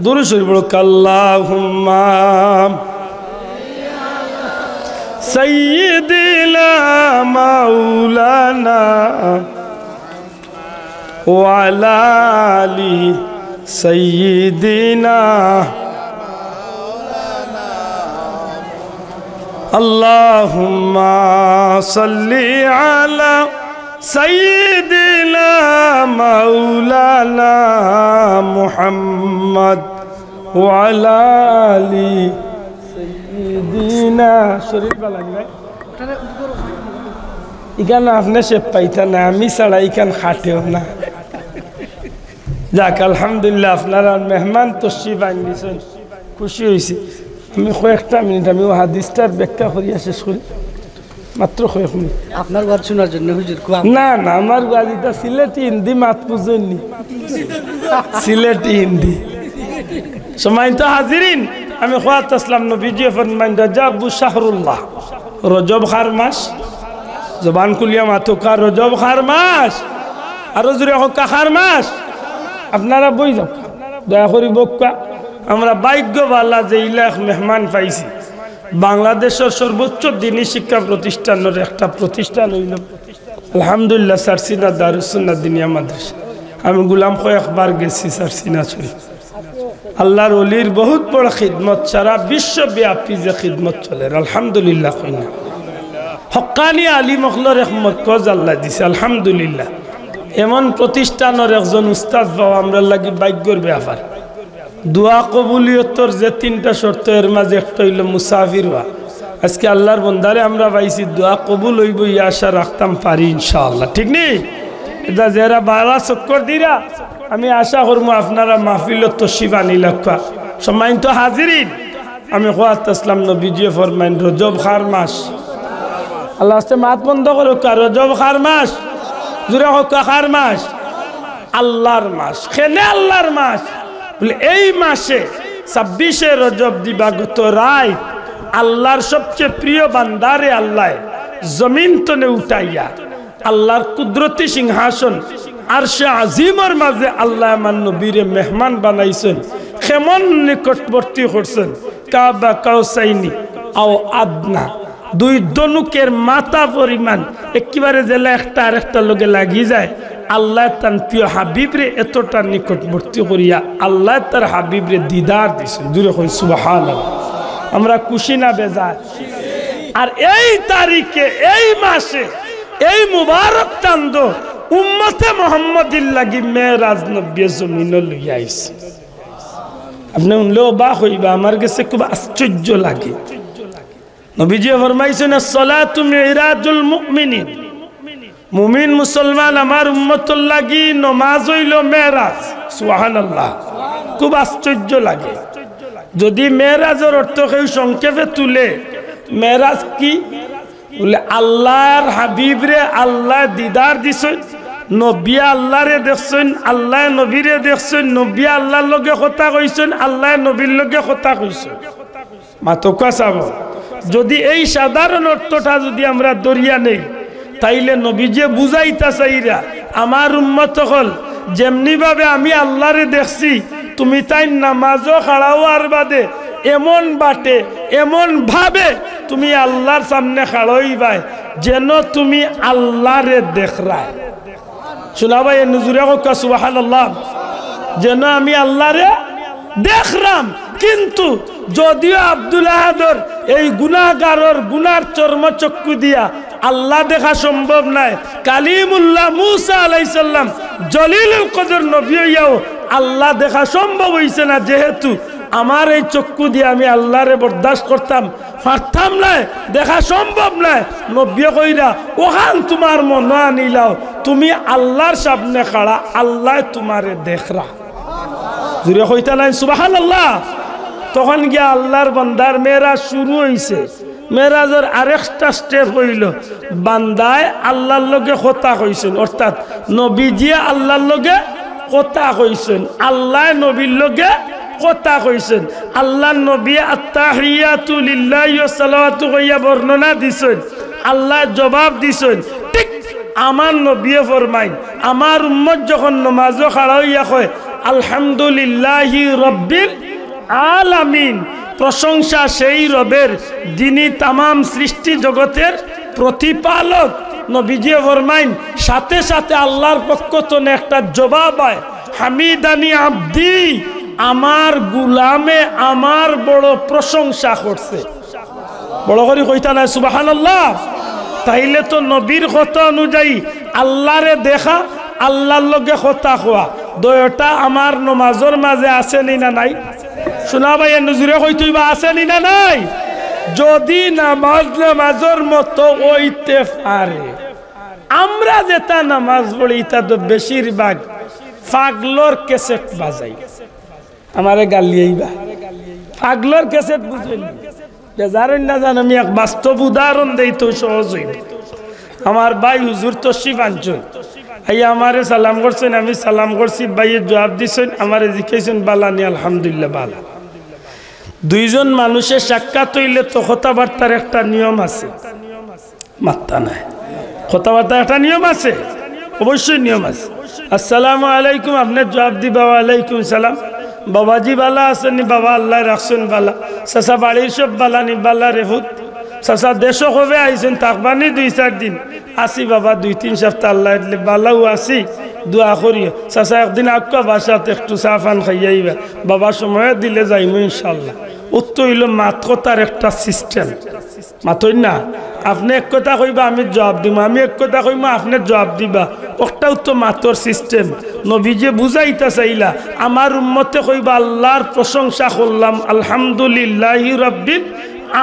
দুরূদ শরীফ পড়ো আল্লাহুম্মা সাইয়্যিদিনা মাওলানা ওয়া আলা আলি সাইয়্যিদিনা আল্লাহুম্মা সাল্লি আলা সাইয়্যিদিনা মাওলানা মুহাম্মদ ওয়া আলা আলি সাইয়্যিদিনা শরীফ বালাঙ্গাই ইখানে আপনি সে পাইতা না আমি ছাড়া ইখান খাটেও না যাক আলহামদুলিল্লাহ আপনারা মেহমান তশরিফ আনিয়েছেন খুশি হয়েছি আমি কয়েকটা মিনিট আমি হাদিসটার ব্যাখ্যা করিয়া শেষ করি মাত্র কয়েক মিনিট আপনার ওয়াজ শোনার জন্য হুজুর না না আমার ওয়াজিটা সিলেটি হিন্দি মাত বুঝেননি সিলেটি হিন্দি সময় তো হাজিরিন আমি খোয়াত আসলাম নবীজি ফরমান রাজাবু শাহরুল্লাহ রজব খার মাস জবান কুলিয়া মাতুকা রজব খার মাস আর জুরে হকা খার মাস আপনারা বই যাও দয়া করি বক্কা আমরা ভাগ্যবালা যে ইলাক মেহমান পাইছি বাংলাদেশের সর্বোচ্চ দিনী শিক্ষা প্রতিষ্ঠানের একটা প্রতিষ্ঠান হইল আলহামদুলিল্লাহ সারসিনা দারুস সুন্নাহ দিনিয়া মাদ্রাসা আমি গোলাম কয়েকবার গেছি সারসিনা শরীফ আল্লাহর ওলির বহুত বড় খিদমত সারা বিশ্বব্যাপী যে খিদমত চলে আলহামদুলিল্লাহ কইনা হক্কানি আলিম মখলর এক মরকজ আল্লাহ দিছে আলহামদুলিল্লাহ এমন প্রতিষ্ঠানের একজন উস্তাদ পাওয়া আমরা লাগি ভাগ্যের ব্যাপার দোয়া কবুলিয়তর যে তিনটা শর্ত এর মাঝে একটা হইল মুসাফির হওয়া আজকে আল্লাহর বন্দারে আমরা পাইছি দোয়া কবুল হইব ইয়া আশা রাখতাম পারি ইনশাআল্লাহ ঠিক নেই এটা যারা বালা চক্কর দিরা আমি আশা করবো আপনারা মাহফিলত তশরিফ আনি লাগবা সম্মানিত হাজিরিন আমি খোয়াত আসলাম নবীজি ফরমাইন রজব খার মাস আল্লাহ আস্তে মাত বন্ধ করো রজব খার মাস জুড়ে হোক খার মাস আল্লাহর মাস খেনে আল্লাহর মাস বলে এই মাসে 26শে রজব দিবাগত রায় আল্লাহর সবচেয়ে প্রিয় বান্দারে আল্লাহ জমিন তনে উঠাইয়া আল্লাহর কুদরতি সিংহাসন আরশে আজিমের মাঝে আল্লাহ আমার নবীরে মেহমান বানাইছেন কেমন নিকটবর্তী করছেন কাবা কাউসাইনি আও আদনা দুই দনুকের মাথা পরিমাণ একেবারে জেলা একটা আর একটা লোকে লাগি যায় আল্লাহ তার প্রিয় হাবিবরে এতটা নিকটবর্তী করিয়া আল্লাহ তার হাবিবরে দিদার দিছেন দূরে কই সুবহানাল্লাহ আমরা খুশি না বেজার আর এই তারিখে এই মাসে এই মুবারক চাঁদ উম্মতে মুহাম্মাদির লাগি মেরাজ নবী জমিন লইয়া আইছে আপনি উনলেও অবাক হইবা আমার কাছে খুব আশ্চর্য লাগে নবীজি ফরমাইছেন আসসালাতু মিরাজুল মুমিনিন মুমিন মুসলমান আমার উম্মতের লাগি নামাজ হইল মেরাজ সুবহানাল্লাহ খুব আশ্চর্য লাগে যদি মেরাজের অর্থ কেউ সংক্ষেপে তুলে মেরাজ কি বলে আল্লাহর হাবিবরে আল্লাহ দিদার দিছেন নবী আল্লাহরে দেখছেন আল্লাহ নবীরে দেখছেন নবী আল্লাহর লগে কথা কইছেন আল্লাহ নবীর লগে কথা কইছেন মাতকা চাব যদি এই সাধারণ অর্থটা যদি আমরা দরিয়া নেই তাইলে নবীজে বুঝাইতা চাইরা আমার উম্মত হল যেমনি ভাবে আমি আল্লাহরে দেখছি তুমি তাই নামাজও খাড়াও আর বাদে এমন বাটে এমন ভাবে তুমি আল্লাহর সামনে খাড়াইবাই যেন তুমি আল্লাহরে দেখরায় শোনা ভাই নুজুরে কা সুবহানাল্লাহ যেন আমি আল্লাহরে দেখরাম কিন্তু যদিও আব্দুল আহাদর এই গুনাহগারর গুনার চর্মচক্ষু দিয়া আল্লাহ দেখা সম্ভব নাই কালিমুল্লাহ মুসা আলাইহিস সালাম জলিলুল কদর নবী হইয়াও আল্লাহ দেখা সম্ভব হইছে না যেহেতু আমার এই চক্ষু দিয়ে আমি আল্লাহরে বরদাস্ত করতাম পারতাম না দেখা সম্ভব নয় নবী কইরা ওখান তোমার মন আনিলাও তুমি আল্লাহর সামনে খাড়া আল্লাহ তোমারে দেখরা জুড়ে কইতা নাই সুবহানাল্লাহ তখন গিয়া আল্লাহর বান্দার মেরাজ শুরু হইছে মেরাজের আরেকটা স্টেপ হইল বান্দায় আল্লাহর লগে কথা কইছেন অর্থাৎ নবীজি আল্লাহর লগে কথা কইছেন আল্লাহ নবীর লগে কথা কইছেন আল্লাহ নবী আত্তাহিয়াতু লিল্লাহি ওয়া সালাওয়াতু কইয়া বর্ণনা দিছেন আল্লাহ জবাব দিছেন ঠিক আমার নবী ফরমাইন আমার উম্মত যখন নামাজে খাড়া হইয়া কয় আলহামদুলিল্লাহি রাব্বিল আলামিন প্রশংসা সেই রবের যিনি তামাম সৃষ্টি জগতের প্রতিপালক নবীজি ফরমাইন সাথে সাথে আল্লাহর পক্ষ থেকে একটা জবাব হয় হামিদানি আব্দি আমার গুলামে আমার বড় প্রশংসা করছে বড় করে কইতা না সুবহানাল্লাহ তাইলে তো নবীর কথা অনুযায়ী আল্লাহরে দেখা আল্লাহর লগে কথা কোয়া দয়টা আমার নামাজের মাঝে আছে নি না নাই শোনা ভাই নজরে কইতইবা আছে নি না নাই যদি নামাজের মতো হইতে পারে আমরা যেটা নামাজ পড়ি তা তো বেশিরভাগ পাগলর ক্যাসেট বাজাই আমারে গালিয়াইবা পাগলর ক্যাসেট বুঝেন বেজারেন না জান আমি এক বাস্তব উদাহরণ দেই তো সহজ হইবে আমার ভাই হুজুর তশরিফ আনছেন আইয়া আমারে সালাম করছেন আমি সালাম করছি ভাইয়ের জবাব দিছেন আমারে জিজ্ঞাসেন বালানি আলহামদুলিল্লাহ বালা দুইজন মানুষের সাক্ষাৎ হইলে তো কথাবার্তার একটা নিয়ম আছে মাত্তা নাই কথাবার্তার একটা নিয়ম আছে অবশ্যই নিয়ম আছে আসসালামু আলাইকুম, আপনার জবাব দিবা ওয়ালাইকুম সালাম। বাবাজি বালা আসেনি? বাবা আল্লাহ রাখছেন বালা। চাচা বাড়ির সব বালা নি? বালা রেহুত। চাচা দেশ কবে আইছেন? থাকবানি 2-4 দিন। আসি বাবা 2-3 সপ্তাহ আল্লাহ দিলে বালাও আসি, দোয়া করিও। চাচা একদিন আক্কা বাসাত একটু চা পান খাইয়াইবা, বাবা সময় দিলে যাইমু ইনশাল্লাহ। উত্তর হইল মাত কথার একটা সিস্টেম, মাতই না। আপনি এক কথা কইবা, আমি জবাব দিব, আমি এক কথা কইবা, আপনি জবাব দিবা, ওটাও তো মাতর সিস্টেম। নবী যে বুঝাইতা চাইলা, আমার উম্মতে কইবা আল্লাহর প্রশংসা করলাম আলহামদুলিল্লাহি রাব্বিল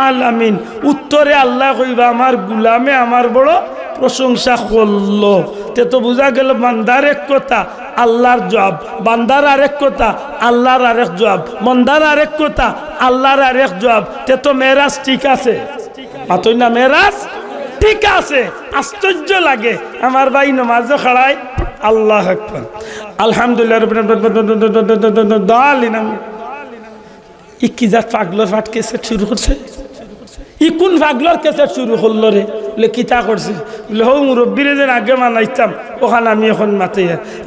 আলামিন। উত্তরে আল্লাহ কইবা আমার গুলামে আমার বড় প্রশংসা করলো। তে তো বুঝা গেল বান্দার এক কথা, আল্লাহর জবাব, বান্দার আরেক কথা, আল্লাহর আরেক জবাব, মন্দার আরেক কথা, আল্লাহর আরেক জবাব। তে তো মেরাজ ঠিক আছে, মাতই না? মেরাজ ঠিক আছে। আশ্চর্য লাগে আমার ভাই নমাজও খাড়ায় আল্লাহ আকবার আলহামদুলিল্লাহ ই কি যা পাগলার ফাট কেসেট শুরু করছে, ই কোন পাগলার কেসেট শুরু করলো রে? বলে কিতা করছে? বলে হো মুরব্বীরে যেন আগে মানাইতাম ওখানে আমি এখন মাতে।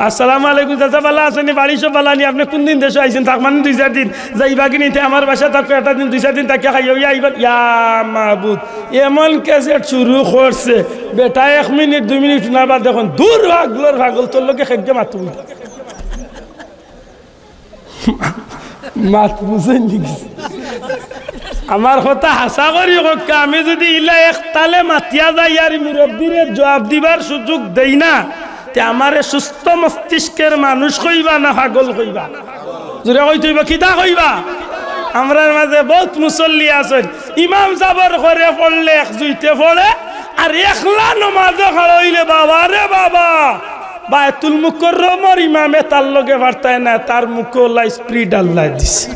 আসসালামু আলাইকুম চাচা, বালা আসেনি? বাড়ি সব বালা নি? আপনি কোন দিন দেশে আইছেন? থাক মানে 2-4 দিন যাইবা কি নিতে? আমার বাসা থাকো একটা দিন 2-4 দিন তাকে খাইয়া আইবার। ইয়া মাহবুদ, এমন কেসেট শুরু করছে বেটা 1 মিনিট 2 মিনিট না বাদ দেখুন দূর পাগলার পাগল তোর লোকে খেগে মাত মাত বুঝেন নাকি? আমার কথা হাসা করি হোক, আমি যদি ইলা একতালে মাতিয়া যাই আর মুরব্বীরে জবাব দিবার সুযোগ দেই না, তে আমারে সুস্থ মস্তিষ্কের মানুষ কইবা না পাগল কইবা? জোরে কই তুইবা কিতা কইবা? আমরার মাঝে বহুত মুসল্লি আছেন, ইমাম সাবর করে পড়লে এক জুইতে পড়ে আর একলা নমাজে খাড়া হইলে বাবা রে বাবা বায়তুল মুকাররমর ইমামে তার লগে বার্তায় না, তার মুখে আল্লাহ স্পিরিট আল্লাহ দিছে।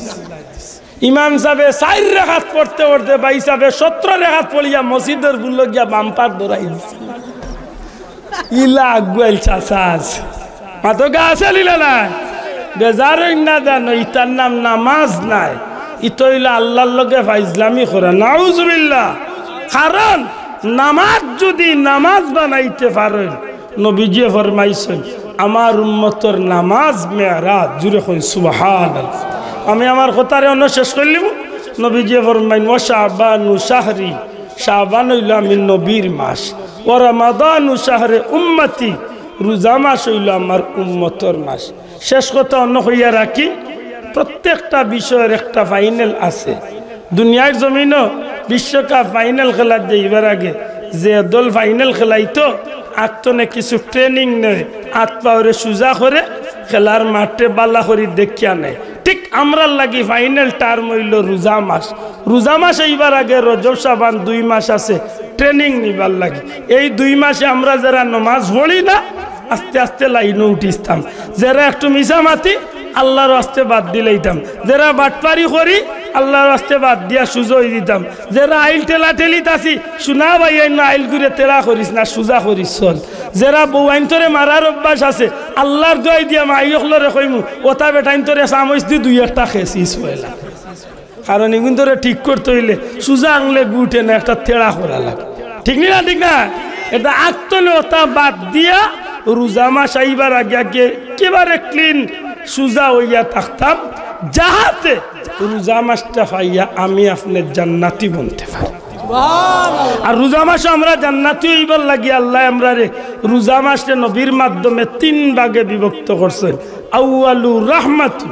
ইমাম সাহেব 4 রাকাত পড়তে পড়তে ভাই সাহেব 17 রাকাত পড়িয়া মসজিদের বুল গিয়া বাম্পার দৌড়াই দিছে। ইলা আগুয়াল চাচাস মাতো গা আছে লিলা না বেজার না জানো, ইতার নাম নামাজ নাই, ইতইলা আল্লাহর লগে ফাইজলামি করে নাউজুবিল্লাহ। কারণ নামাজ যদি নামাজ বানাইতে পারেন, নবীজি ফরমাইছেন আমার উম্মতের নামাজ মেরাজ। জুড়ে কই সুবহানাল্লাহ। আমি আমার কথারে অন্য শেষ করলিম। নবীজি ফরমাইন ওয়া শাবানু শাহরি, শাবান হইল আমি নবীর মাস, ও রমাদানু শাহরে উম্মতি, রোজা মাস হইল আমার উম্মতর মাস। শেষ কথা অন্য হইয়া রাখি, প্রত্যেকটা বিষয়ের একটা ফাইনাল আছে। দুনিয়ার জমিনও বিশ্বকাপ ফাইনাল খেলার যাইবার আগে যে দল ফাইনাল খেলাইতো আত্মনে কিছু ট্রেনিং নেয়, হাত পাওয়ারে সোজা করে খেলার মাঠে বাল্লা করি দেখিয়া নেয়। ঠিক আমরা লাগি ফাইনাল টার্ম হইল রোজা মাস। রোজা মাস এইবার আগে রজব শাবান 2 মাস আছে ট্রেনিং নিবার লাগি। এই 2 মাসে আমরা যারা নমাজ পড়ি না আস্তে আস্তে লাইনে উঠিতাম, যারা একটু মিশামাতি আল্লাহর রাস্তে বাদ দিলেইতাম, যারা বাটপারি করি আল্লাহর রাস্তে বাদ দিয়া সুজা হয়ে দিতাম, যারা আইল টেলা টেলিত আসি শোনা ভাই না আইল ঘুরে তেলা করিস না সুজা করিস চল, যারা বউ আইনতরে মারার অভ্যাস আছে আল্লাহর দোয়াই দিয়া মাইয়কলরে কইমু ওটা বেটাইনতরে চামচ দি 2-1টা খেয়েছিস হইলা। কারণ এগুন তোরে ঠিক করতে হইলে সুজা আংলে গুটে না একটা তেড়া করা লাগে, ঠিক না? ঠিক না? এটা আত্মনে ওটা বাদ দিয়া রোজা মাস আইবার আগে আগে একেবারে ক্লিন সুজা হইয়া থাকতাম, যাহাতে রোজা মাসটা পাইয়া আমি আপনার জান্নাতি বলতে পারি। আর রোজা মাসে আমরা জান্নাতি হইবার লাগি আল্লাহ আমরা রে রোজা মাসে নবীর মাধ্যমে 3 ভাগে বিভক্ত করছেন। আউয়ালু রাহমাতু,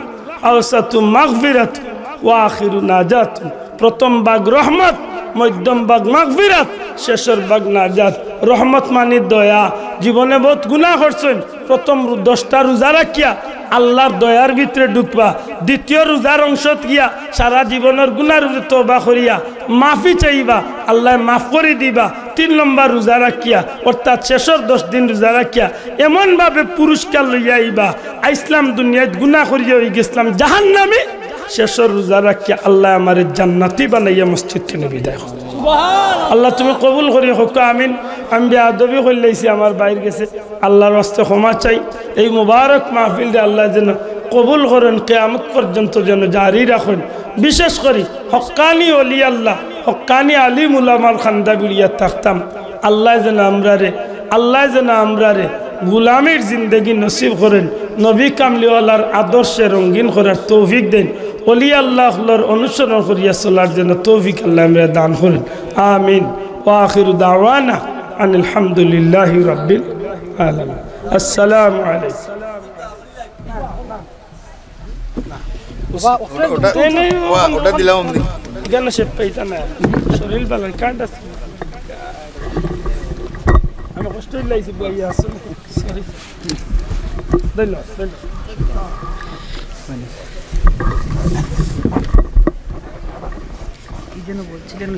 আওসাতু মাগফিরাতু, ওয়া আখিরু নাজাতু। প্রথম ভাগ রহমত, মধ্যম ভাগ মাগফিরাত, শেষের ভাগ নাজাত। রহমত মানে দয়া, জীবনে বহুত গুনাহ করছেন, প্রথম 10টা রোজা রাখিয়া আল্লাহর দয়ার ভিতরে ঢুকবা। দ্বিতীয় রোজার অংশত গিয়া সারা জীবনের গুনার তওবা করিয়া মাফি চাইবা, আল্লাহ মাফ করে দিবা। 3 নম্বর রোজা রাখিয়া অর্থাৎ শেষের 10 দিন রোজা রাখিয়া এমনভাবে পুরস্কার লইয়া আইবা ইসলাম দুনিয়ায় গুনাহ করিয়া হয়ে গেছিলাম জাহান্নামী। শেষের রোজা রাখিয়া আল্লাহ আমার জান্নাতি বানাইয়া মসজিদ থেকে বিদায় হোক। আল্লাহ তুমি কবুল করি হোক আমিন। আমি বেয়াদবি করলেছি আমার বাইর গেছে, আল্লাহর রাস্তায় ক্ষমা চাই। এই মুবারক মাহফিলটা আল্লাহ যেন কবুল করেন, কিয়ামত পর্যন্ত যেন জারি রাখেন। বিশেষ করে হক্কানি ওলি আল্লাহ, হক্কানি আলিম উলামার খান্দা বিড়িয়া থাকতাম। আল্লাহ যেন আমরা রে গুলামের জিন্দগি নসিব করেন, নবী কামলিওয়ালার আদর্শে রঙিন করার তৌফিক দেন, অলি আল্লাহর অনুসরণ করিয়া চলার জন্য তৌফিক আল্লাহ আমরা দান করেন। আমিন। ওয়া আখিরু দাওয়ানা আনিল হামদুলিল্লাহি রাব্বিল আলামিন। আসসালামু আলাইকুম। ওটা দিলাম কেন সে পাইতা না শরীর ভালো কার্ড আছে আমি কষ্ট লাইছি বইয়া আছে সরি ধন্যবাদ কি যেন বলছিলেন